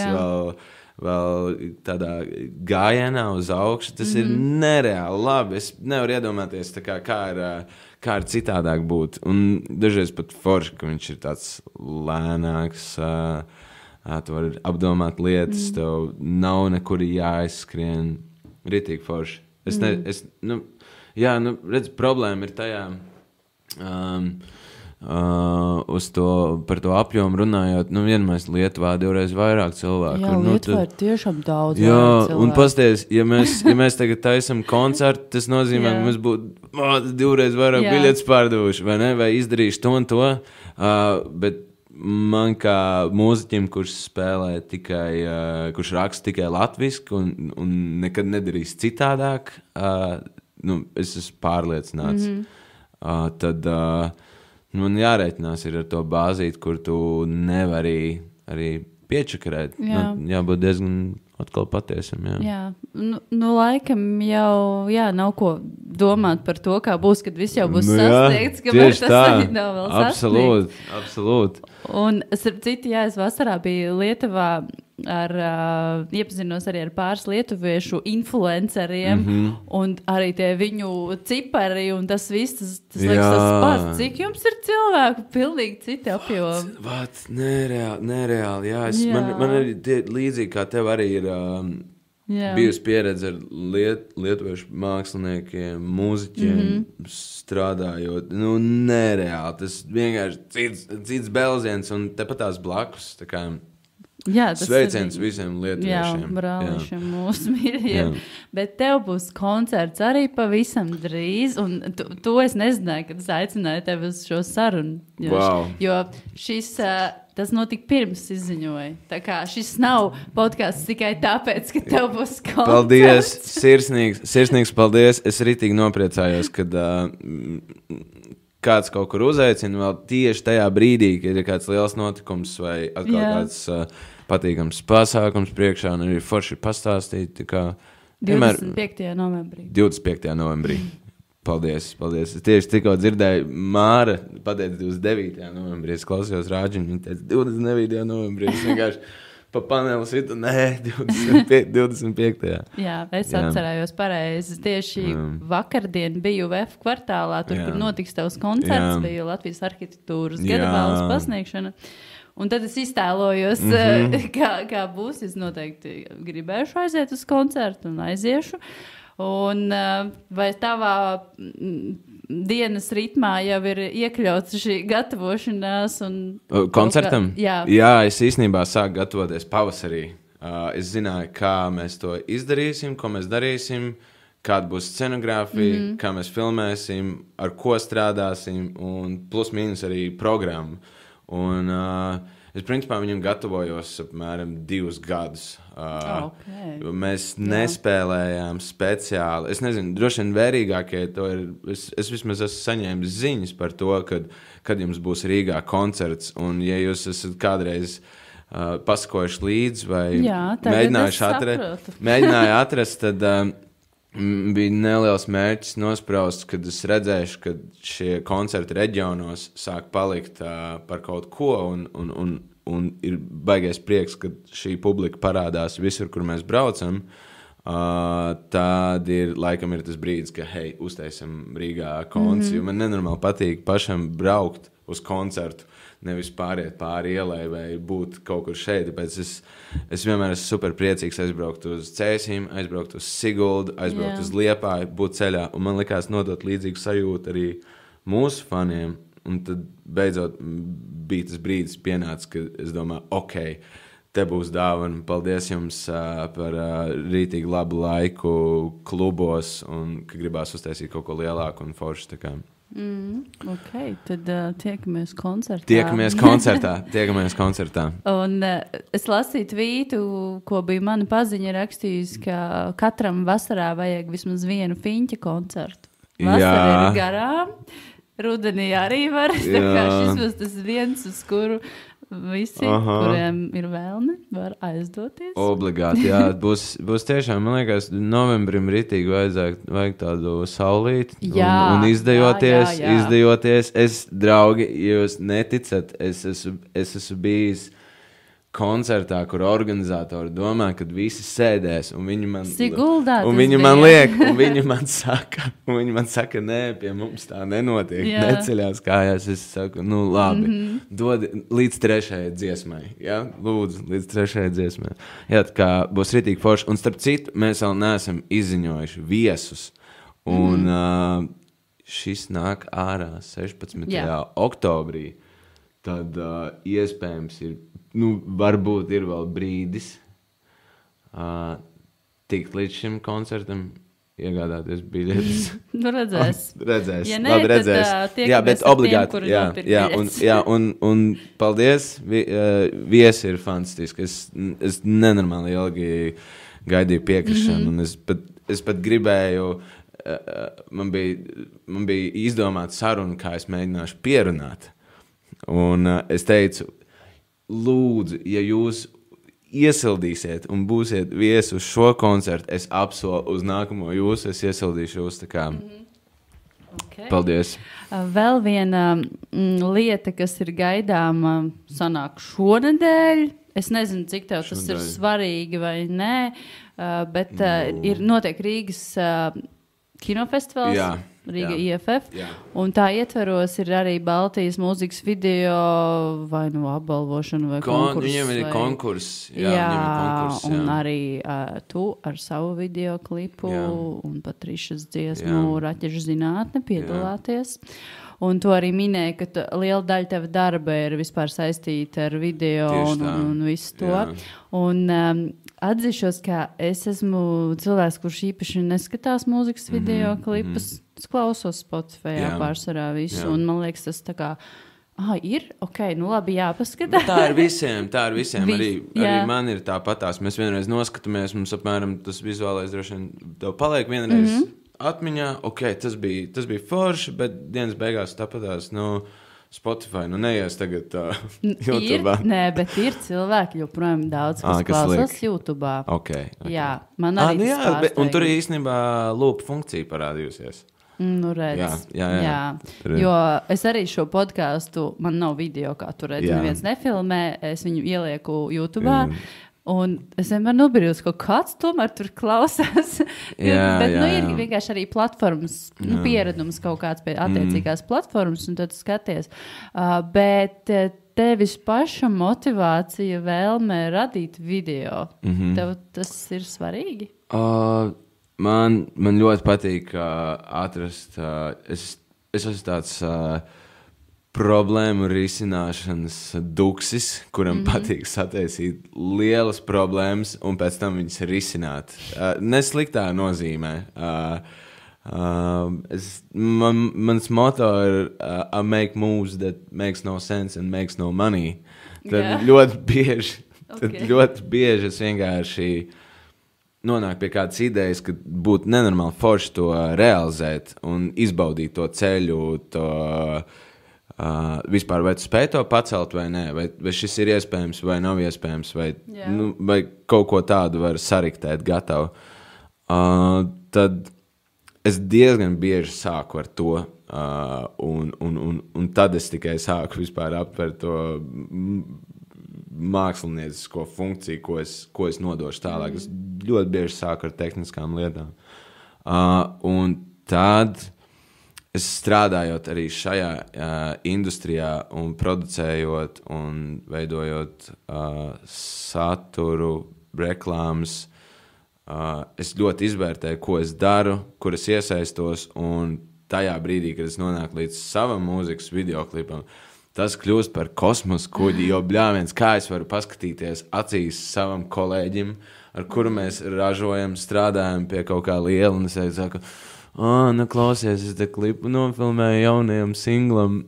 vēl tādā gājienā uz augšu. Tas ir nereāli labi. Es nevaru iedomāties, kā ir citādāk būt. Un dažreiz pat forši, ka viņš ir tāds lēnāks, tu vari apdomāt lietas, tev nav nekur jāizskrien. Rītīgi forši. Redz, problēma ir tajā, par to apjomu runājot, vienmēr Lietuvā divreiz vairāk cilvēku. Jā, Lietuvā ir tiešām daudz cilvēku. Un pasties, ja mēs tagad taisam koncertu, tas nozīmē, ka mēs būtu divreiz vairāk biļetes pārdevuši, vai ne, vai izdarījuši to un to, bet man kā mūziķim, kurš spēlē kurš raksta tikai latviski un nekad nedarīs citādāk, es esmu pārliecināts. Tad man jārēķinās ir ar to bāzīt, kur tu nevari arī piečakarēt. Jābūt diezgan atkal patiesam. Jā. Laikam jau nav ko domāt par to, kā būs, kad viss jau būs sasniegts, kamēr tas arī nav vēl sasniegts. Absolūti. Un, starp citu, es vasarā biju Lietuvā iepazinos arī ar pāris lietuviešu influenceriem, un arī tie viņu cipari, un tas viss, tas liekas tas pats. Cik jums ir cilvēku? Pilnīgi citi apjomi. Nereāli, jā. Man arī līdzīgi kā tev arī ir bijusi pieredze ar lietuviešu māksliniekiem, mūziķiem, strādājot. Nereāli. Tas vienkārši cits belziens, un tepat tās blakus, tā kā sveiciens visiem lietuviešiem. Jā, brālišiem, mūsu mīļajiem. Bet tev būs koncerts arī pavisam drīz, un to es nezināju, kad es aicināju tevi uz šo sarunu. Jo šis, tas notika pirms izziņoja. Tā kā šis nav podcasts tikai tāpēc, ka tev būs koncerts. Paldies, sirsnīgs paldies. Es ritīgi nopriecājos, kad kāds kaut kur uzaicina vēl tieši tajā brīdī, kad ir kāds liels notikums vai atkal kāds patīkams pasākums priekšā, un arī forši pastāstīt. 25. novembrī. 25. novembrī. Paldies. Es tieši tikko dzirdēju, Māra pateica 29. novembrī. Es klausījos Rāģiņu, viņa teica 29. novembrī. Es vienkārši pa paneli situ, 25. Jā, es atcerējos pareizi. Tieši vakardien biju VF kvartālā, tur, kur notiks tavs koncerts, bija Latvijas arhitektūras gadabalvas pasniegšana. Un tad es iztēlojos, kā būs. Es noteikti gribēšu aiziet uz koncertu un aiziešu. Un vai tavā dienas ritmā jau ir iekļauts šī gatavošanās? Koncertam? Jā, es īstenībā sāku gatavoties pavasarī. Es zināju, kā mēs to izdarīsim, ko mēs darīsim, kāda būs scenogrāfija, kā mēs filmēsim, ar ko strādāsim, un plus mīnus arī programmu. Un es principā viņam gatavojos apmēram 2 gadus. Mēs nespēlējām speciāli. Es nezinu, droši vien vērīgākie to ir. Es vismaz esmu saņēmis ziņas par to, kad jums būs Rīgā koncerts. Un ja jūs esat kādreiz pasakojuši līdzi vai mēģinājuši atrast, tad bija neliels mērķis nospraust, kad es redzēšu, ka šie koncerti reģionos sāk palikt par kaut ko, un ir baigais prieks, ka šī publika parādās visur, kur mēs braucam. Tad laikam ir tas brīdis, ka, hei, uztaisam Rīgā koncertu, jo man nenormāli patīk pašam braukt uz koncertu. nevis pāriet pāri ielai vai būt kaut kur šeit. Tāpēc es vienmēr esmu super priecīgs aizbraukt uz Cēsīm, aizbraukt uz Siguldu, aizbraukt uz Liepāju, būt ceļā. Un man likās nodot līdzīgu sajūtu arī mūsu faniem. Un tad beidzot bija tas brīdis pienācis, kad es domāju, ok, te būs dāvana. Paldies jums par rītīgi labu laiku klubos un ka gribās uztaisīt kaut ko lielāku un foršu. Ok, tad tiekamies koncertā. Tiekamies koncertā. Un es lasīju tvītu, ko bija mana paziņa rakstījusi, ka katram vasarā vajag vismaz vienu fiņķa koncertu. Vasara ir garām, rudenī arī var. Tā kā šis būs tas viens, uz kuru visi, kuriem ir vēlme, var aizdoties. Obligāti, jā. Būs tiešām, man liekas, novembrim ritīgi vajag tādu saulīti un izdejoties. Es, draugi, jūs neticat, es esmu bijis koncertā, kur organizatori domā, kad visi sēdēs, un viņi man liek, un viņi man saka, nē, pie mums tā nenotiek, neceļās kājās. Es saku, nu labi, dod līdz 3. dziesmai, ja? Lūdzu, līdz 3. dziesmai. Jā, tā kā būs ritīgi forši, un starp citu, mēs vēl neesam izziņojuši viesus, un šis nāk ārā 16. oktobrī, tad iespējams ir, varbūt ir vēl brīdis tikt līdz šim koncertam, iegādāties biļetes. Redzēs. Ja nē, tad tiekamies ar tiem, kuri nopirk biļetes. Un paldies, viesi ir fantastiski. Es nenormāli ilgi gaidīju piekrišanu, un es pat gribēju, man bija izdomāta saruna, kā es mēģināšu pierunāt. Un es teicu, lūdzu, ja jūs iesildīsiet un būsiet viesi uz šo koncertu, es apsolu uz nākamo jūs, es iesildīšu jūs. Tā kā paldies. Vēl viena lieta, kas ir gaidāma, sanāk šonedēļ. Es nezinu, cik tev tas ir svarīgi vai nē, bet ir notiek Rīgas kinofestivāls. Rīga IFF, un tā ietveros ir arī Baltijas mūzikas video vai apbalvošana vai konkurss. Viņam ir konkurss. Un arī tu ar savu video klipu un Patrišas dziesmu Raķešu zinātne piedalāties. Un tu arī minēji, ka liela daļa teva darba ir vispār saistīta ar video un visu to. Un atzīšos, ka es esmu cilvēks, kurš īpaši neskatās mūzikas video klipus. Es klausos Spotify pārsvarā visu, un man liekas, tas tā kā, ir, labi, jāpaskatās. Tā ir visiem. Arī man ir tāpatās. Mēs vienreiz noskatāmies, mums apmēram tas vizuālais droši vien tev paliek vienreiz atmiņā, tas bija forši, bet dienas beigās tāpatās, Spotify, neies tagad YouTube. Nē, bet ir cilvēki joprojām daudz, kas klausās YouTube. Okay. Jā, man arī tas pārsteigums. Un tur īstenībā lūpa funkcija parādījusies. Redz. Jā. Jo es arī šo podcastu, man nav video, kā tu redzi, neviens nefilmē, es viņu ielieku YouTube. Un es vienmēr nobirjos, ka kāds tomēr tur klausās. Bet ir vienkārši arī platformas, pieredums kaut kāds pie attiecīgās platformas, un tad skaties. Bet tevis paša motivācija vēlme radīt video. Tev tas ir svarīgi? Man ļoti patīk atrast, es esmu tāds problēmu risināšanas duksis, kuram patīk sataisīt lielas problēmas un pēc tam viņas risināt. Nesliktā nozīmē. Mans moto ir I make moves that makes no sense and makes no money. Tad ļoti bieži es vienkārši nonāk pie kādas idejas, ka būtu nenormāli forši to realizēt un izbaudīt to ceļu, to vispār, vai tu spēj to pacelt vai nē, vai šis ir iespējams vai nav iespējams, vai kaut ko tādu var sariktēt gatavu. Tad es diezgan bieži sāku ar to, un tad es tikai sāku vispār aptvert to māksliniecisko funkciju, ko es nodošu tālāk. Es ļoti bieži sāku ar tehniskām lietām. Un tad es strādājot arī šajā industrijā un producējot un veidojot saturu, reklāmas, es ļoti izvērtēju, ko es daru, kur es iesaistos, un tajā brīdī, kad es nonāku līdz savam mūzikas videoklipam, tas kļūst par kosmosa kuģi, jo bļāviens, kā es varu paskatīties acīs savam kolēģim, ar kuru mēs ražojam, strādājam pie kaut kā liela, un es saku, nu klausies, es te klipu nofilmēju jaunajam singlam,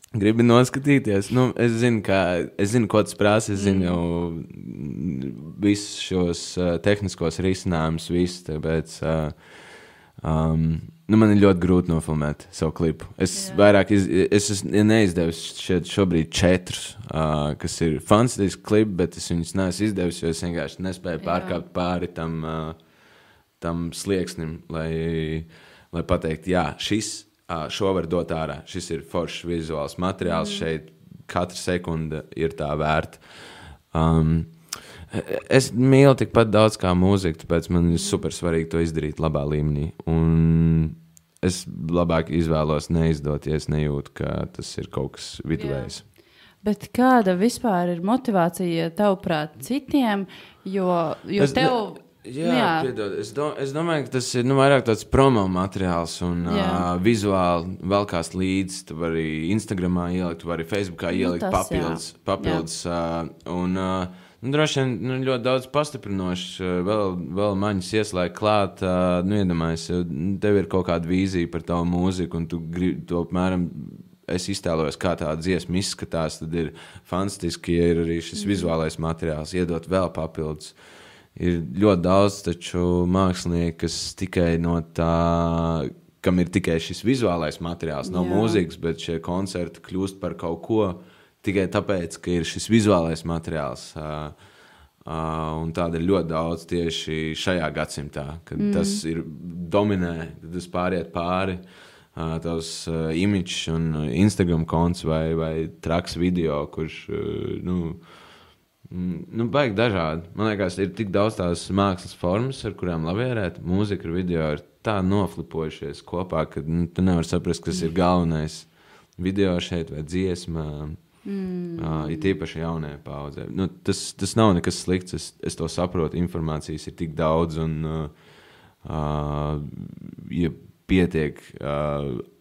gribi noskatīties. Nu, es zinu, ko tas prasa, es zinu jau visus šos tehniskos risinājumus, visus, tāpēc man ir ļoti grūti nofilmēt savu klipu. Es vairāk, es neizdevis šobrīd 4, kas ir fantastiski klipi, bet es viņus neesmu izdevis, jo es vienkārši nespēju pārkāpt pāri tam slieksnim, lai pateikt, jā, šo var dot ārā. Šis ir foršs vizuāls materiāls, šeit katra sekunde ir tā vērta. Es mīlu tikpat daudz kā mūziku, tāpēc man ir super svarīgi to izdarīt labā līmenī. Un es labāk izvēlos neizdot, ja es nejūtu, ka tas ir kaut kas viduvējs. Bet kāda vispār ir motivācija tavuprāt citiem, jo tev... Piedod. Es domāju, ka tas ir vairāk tāds promo materiāls un vizuāli velkās līdzi. Tu vari Instagramā ielikt, tu vari Facebookā ielikt papildus. Droši vien ļoti daudz pastiprinoši vēl maņas ieslēgt klāt. Iedomājies, tev ir kaut kāda vīzija par tavu mūziku, un tu apmēram es iztēlojos, kā tā dziesma izskatās, tad ir fantastiski, ja ir arī šis vizuālais materiāls, iedot vēl papildus. Ir ļoti daudz taču mākslinieki, kas tikai no tā, kam ir tikai šis vizuālais materiāls, nav mūzikas, bet šie koncerti kļūst par kaut ko tikai tāpēc, ka ir šis vizuālais materiāls. Un tāda ir ļoti daudz tieši šajā gadsimtā, kad tas ir dominē, kad tas pāriet pāri tavs imidžs un Instagram konts vai traks video, kurš, baigi dažādi. Man liekas, ir tik daudz tās mākslas formas, ar kurām lavierēt. Mūzika ar video ir tā noflipojušies kopā, ka tu nevar saprast, kas ir galvenais video šeit vai dziesmā. Ir tīpaši jaunajā paudzē. Tas nav nekas slikts, es to saprotu, informācijas ir tik daudz un ja pietiek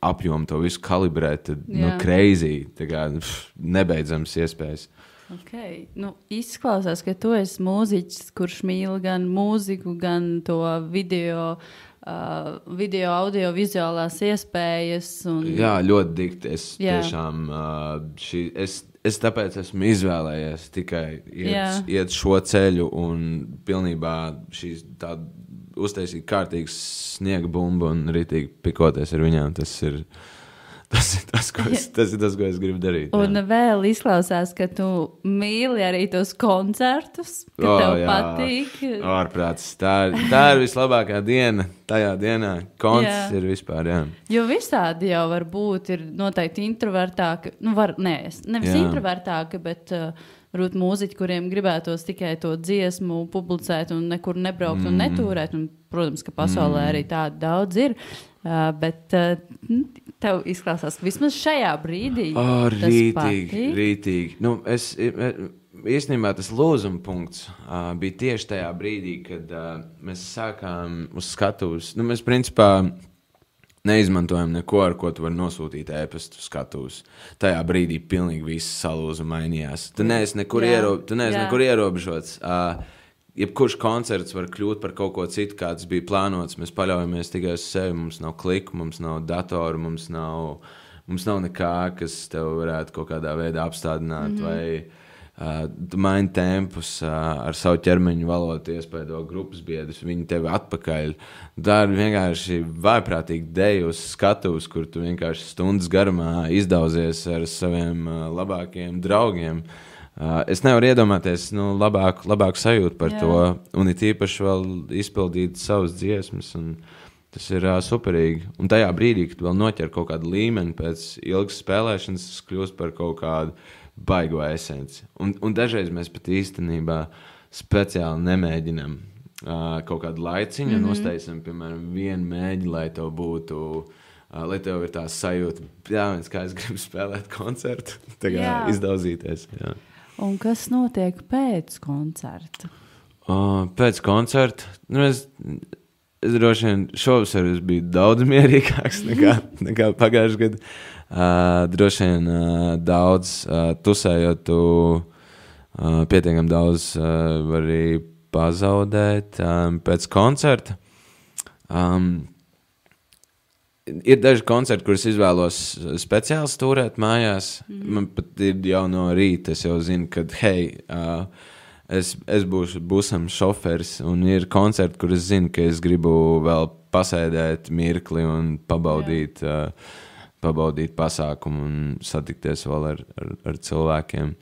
apjomu to visu kalibrēt, tad crazy, tā kā nebeidzams iespējas. Okay. Izklausās, ka tu esi mūziķis, kurš mīl gan mūziku, gan to video, audio, vizuālās iespējas. Jā, ļoti dikti. Es tiešām, es tāpēc esmu izvēlējies tikai iet šo ceļu un pilnībā uztaisīt kārtīgu sniega bumbu un ritīgi pikoties ar viņām. Tas ir tas, ko es gribu darīt. Un vēl izklausās, ka tu mīli arī tos koncertus, ka tev patīk. Ārprāts. Tā ir vislabākā diena. Tajā dienā koncerts ir vispār, jā. Jo visādi jau var būt, ir noteikti introvertāki. Nevis introvertāki, bet varbūt mūziķi, kuriem gribētos tikai to dziesmu publicēt un nekur nebraukt un netūrēt. Un, protams, ka pasaulē arī tādi daudz ir. Bet tev izklausās, ka vismaz šajā brīdī rītīgi. Īstenībā tas lūzuma punkts bija tieši tajā brīdī, kad mēs sākām uz skatuves. Mēs principā neizmantojam neko, ar ko tu vari nosūtīt ēpastu skatuves. Tajā brīdī pilnīgi viss salūza mainījās. Tu neesi nekur ierobežots. Jebkurš koncerts var kļūt par kaut ko citu, kā tas bija plānots. Mēs paļaujamies tikai uz sevi. Mums nav kliku, mums nav datoru, mums nav nekā, kas tev varētu kaut kādā veidā apstādināt. Vai tu maini tempus ar savu ķermeņu valodu, iespaido grupas biedrus, viņi tevi atpakaļ. Tā ir vienkārši vājprātīgi deja uz skatuves, kur tu vienkārši stundas garumā izdauzies ar saviem labākajiem draugiem. Es nevaru iedomāties labāku sajūtu par to, un it īpaši vēl izpildīt savas dziesmas, un tas ir superīgi. Un tajā brīdī, kad vēl noķer kaut kādu līmeni pēc ilgas spēlēšanas, tas kļūst par kaut kādu baigo esenci. Un dažreiz mēs pat īstenībā speciāli nemēģinām kaut kādu laiciņu, un uztaisam, piemēram, vienu mēģi, lai tev būtu lai tev ir tā sajūta, kā es gribu spēlēt koncertu, tā kā izdauzīties. Jā. Un kas notiek pēc koncerta? Pēc koncerta, es droši vien šovasar biju daudz mierīgāks nekā pagājušajā gadā. Droši vien daudz tusējot, tu pietiekami daudz var arī pazaudēt pēc koncerta. Ir daži koncerti, kurus izvēlos speciāli stūrēt mājās. Man pat ir jau no rīta, es jau zinu, ka, es būsim šoferis, un ir koncerti, kur es zinu, ka es gribu vēl pasēdēt mirkli un pabaudīt pasākumu un satikties vēl ar cilvēkiem.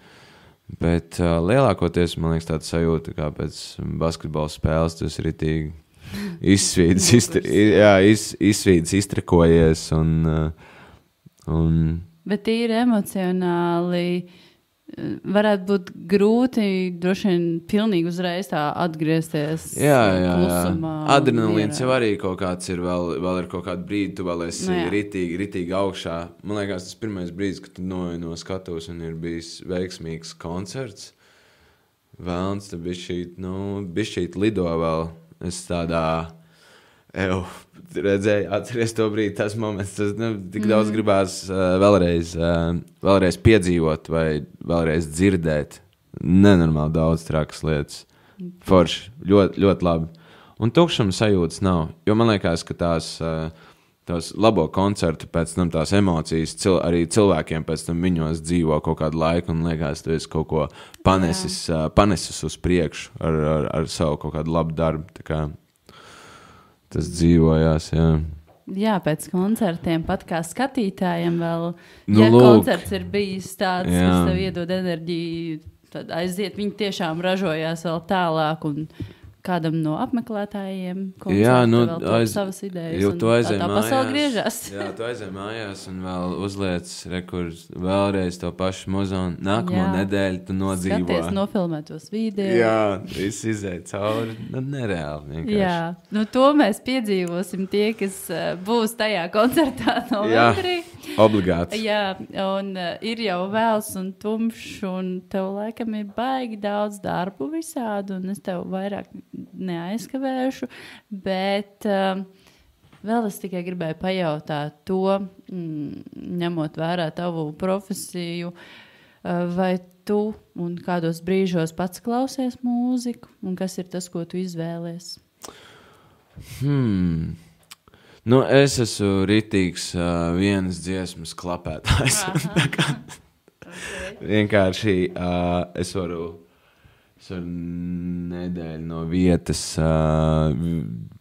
Bet lielākoties, man liekas, tāda sajūta, kā pēc basketbola spēles, tas ir ritīgi izsvīdis, iztrekojies un... Bet ir emocionāli, varētu būt grūti droši vien pilnīgi uzreiz tā atgriezties klusumā. Adrenalīns jau arī kaut kāds ir, vēl ir kaut kādu brīdi, tu vēl esi ritīgi augšā. Man liekas, tas pirmais brīdis, kad tu no skatuves un ir bijis veiksmīgs koncerts, vēlns, tad bišķīt lido vēl. Es tādā, redzēju, atceries to brīdi, tas moments, tas tik daudz gribās vēlreiz piedzīvot vai vēlreiz dzirdēt. Nenormāli daudz trakas lietas. Forši, ļoti, ļoti labi. Un tukšuma sajūtas nav, jo man liekas, ka tās labo koncertu pēc tam tās emocijas arī cilvēkiem pēc tam viņos dzīvo kaut kādu laiku un liekas, tu esi kaut ko panesis uz priekšu ar savu kaut kādu labu darbu. Tā kā tas dzīvojās, jā. Jā, pēc koncertiem pat kā skatītājiem vēl, koncerts ir bijis tāds, kas tev iedod enerģiju, tad aiziet, viņi tiešām ražojās vēl tālāk un kādam no apmeklētājiem koncerta vēl savas idejas. Jo tu aizēj tā pasaule griežas. Jā, tu aizēj mājās un vēl uzliec vēlreiz to pašu muzonu. Nākamo nedēļu tu nodzīvo. Skaties nofilmētos video. Jā, viss izēj cauri. Nereāli vienkārši. Jā, to mēs piedzīvosim tie, kas būs tajā koncertā novembrī. Obligāti. Jā, un ir jau vēls un tumšs, un tev laikam ir baigi daudz darbu visādi, un es tev vairāk neaizkavēšu, bet vēl es tikai gribēju pajautāt to, ņemot vērā tavu profesiju, vai tu un kādos brīžos pats klausies mūziku, un kas ir tas, ko tu izvēlies? Es esmu ritīgs vienas dziesmas klapētājs. Vienkārši es varu nedēļu no vietas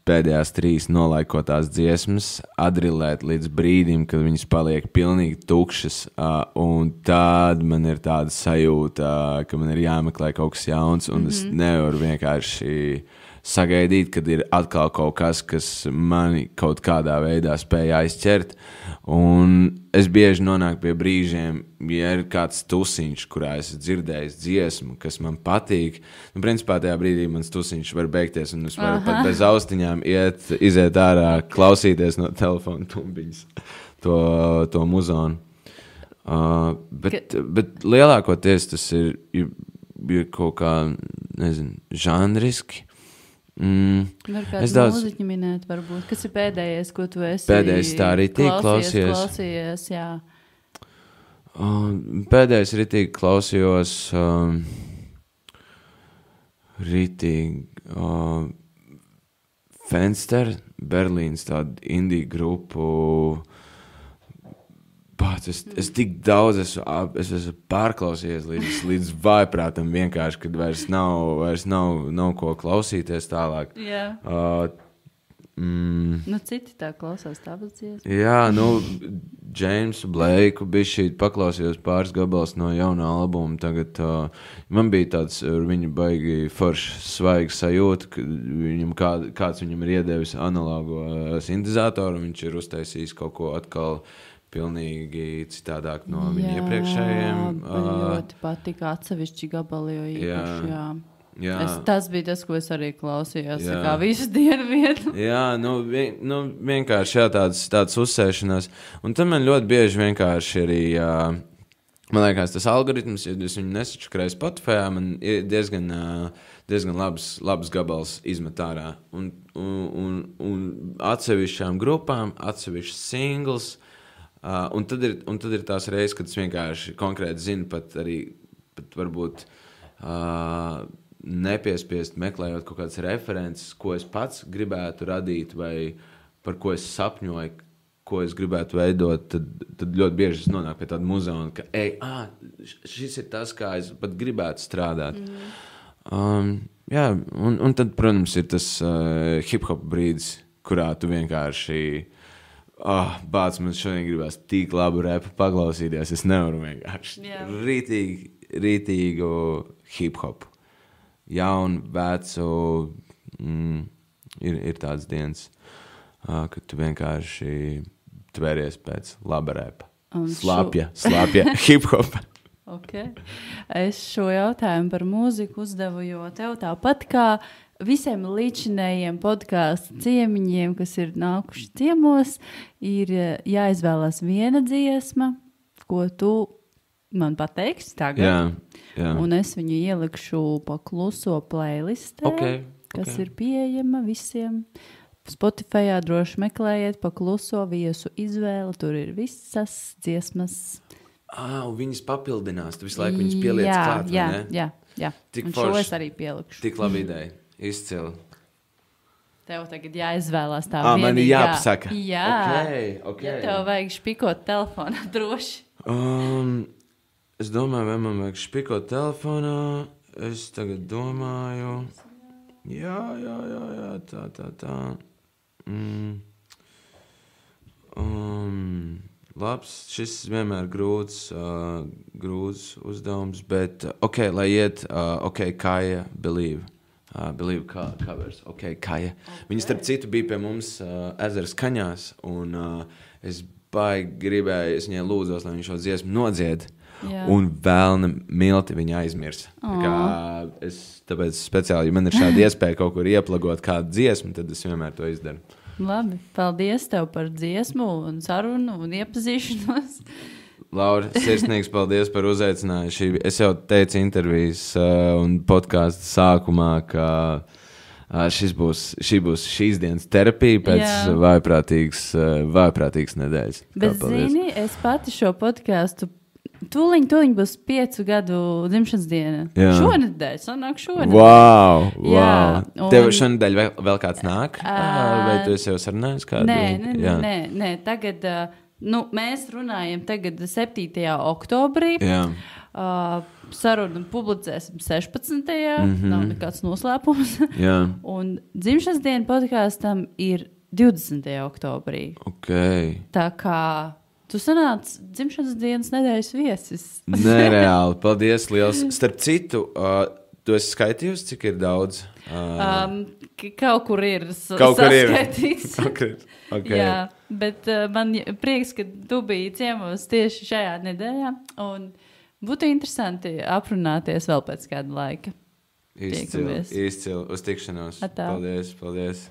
pēdējās 3 nolaikotās dziesmas adrilēt līdz brīdim, kad viņas paliek pilnīgi tukšas, un tad man ir tāda sajūta, ka man ir jāmeklē kaut kas jauns, un es nevaru vienkārši sagaidīt, kad ir atkal kaut kas, kas mani kaut kādā veidā spēja aizķert. Un es bieži nonāku pie brīžiem, ja ir kāds tusiņš, kurā es dzirdēju dziesmu, kas man patīk. Principā tajā brīdī mans tusiņš var beigties, un es varu pat bez austiņām iziet ārā, klausīties no telefona tumbiņas to muzonu. Bet lielākoties tas ir kaut kā, nezinu, žanriski. Var kādu mūziķi minēt, varbūt. Kas ir pēdējais, ko tu esi pēdējais tā ritīgi klausījies, jā. Pēdējais ritīgi klausījos ritīgi Fenster, Berlīnas tādu indiju grupu. Es tik daudz esmu pārklausījies līdz vājprātam vienkārši, kad vairs nav ko klausīties tālāk. Jā. Citi tā klausās tāpēc dziesmas. Jā, Jamesu Blakeu bišķīt paklausījos pāris gabals no jaunā albuma. Tagad man bija tāds viņu baigi forši svaigi sajūta, ka kāds viņam ir iedevis analogo sintezatoru, viņš ir uztaisījis kaut ko atkal pilnīgi citādāk no viņa iepriekšējiem. Jā, ļoti patika atsevišķi gabali, jo īpaši, jā. Tas bija tas, ko es arī klausījos. Kā visu dienu vienu. Jā, vienkārši tāds uzsēšanās. Un tad man ļoti bieži vienkārši arī, man liekas, tas algoritms, ja es viņu nesačakrēju Spotify, man ir diezgan labs gabals izmet ārā. Un atsevišķām grupām, atsevišķs singles. Un tad ir tās reizes, kad es vienkārši konkrēti zinu, pat varbūt nepiespiest meklējot kaut kādas references, ko es pats gribētu radīt vai par ko es sapņoju, ko es gribētu veidot, tad ļoti bieži es nonāku pie tāda muzona, ka šis ir tas, kā es pat gribētu strādāt. Jā, un tad, protams, ir tas hip-hop brīdis, kurā tu vienkārši bāc, man šodien gribās tik labu repu paklausīties, es nevaru vienkārši rītīgu hip-hopu. Jaunu, vecu, ir tāds dienas, kad tu vienkārši tveries pēc laba repa. Slāpja hip-hopa. Okay. Es šo jautājumu par mūziku uzdevu, jo tev tāpat kā visiem līdzinējiem podkāstu ciemiņiem, kas ir nākuši ciemos, ir jāizvēlās viena dziesma, ko tu man pateiksi tagad. Jā. Un es viņu ielikšu pa kluso playlistē, kas ir pieejama visiem. Spotifyā droši meklējiet pa kluso viesu izvēli, tur ir visas dziesmas. Viņas papildinās, tu visu laiku viņas pieliec klāt, vai ne? Jā. Un šo es arī pielikšu. Tik labi ideja. Izcili. Tev tagad jāizvēlās tā vienīgā. Man ir jāpasaka. Jā. Okay. Ja tev vajag špikot telefonā droši. Es domāju, vai man vajag špikot telefonā. Es tagad domāju. Jā. Tā. Labs, šis vienmēr grūts uzdevums, bet lai iet, Kaja, Believe. Believe covers, Kaja. Viņa starp citu bija pie mums ezera skaņās, un es baigi gribēju, es viņai lūdzos, lai viņš šo dziesmu nodzied, un vēlna milti viņa aizmirsa. Tāpēc speciāli, ja man ir šāda iespēja kaut kur ieplagot kādu dziesmu, tad es vienmēr to izdaru. Labi, paldies tev par dziesmu un sarunu un iepazīšanos. Laura, sirsnīgs paldies par uzaicinājumu. Es jau teicu intervijas un podkāstu sākumā, ka šī būs šīs dienas terapija pēc vājprātīgas nedēļas. Bet zini, es pati šo podkāstu tūliņ būs 5 gadu dzimšanas diena. Šonedēļ, sanāk šonedēļ. Wow. Tev šonedēļ vēl kāds nāk? Vai tu esi jau sarunājis kādu? Nē. Tagad, mēs runājam tagad 7. oktobrī. Sarunu publicēsim 16. Nav nekāds noslēpums. Un dzimšanas diena podkāstam ir 20. oktobrī. Tā kā tu sanāc dzimšanas dienas nedēļas viesis. Nereāli, paldies liels. Starp citu, tu esi skaitījusi, cik ir daudz? Kaut kur ir saskaitīts. Jā, bet man prieks, ka tu biji ciemos tieši šajā nedēļā, un būtu interesanti aprunāties vēl pēc kāda laika. Izcili, uz tikšanos. Atā. Paldies.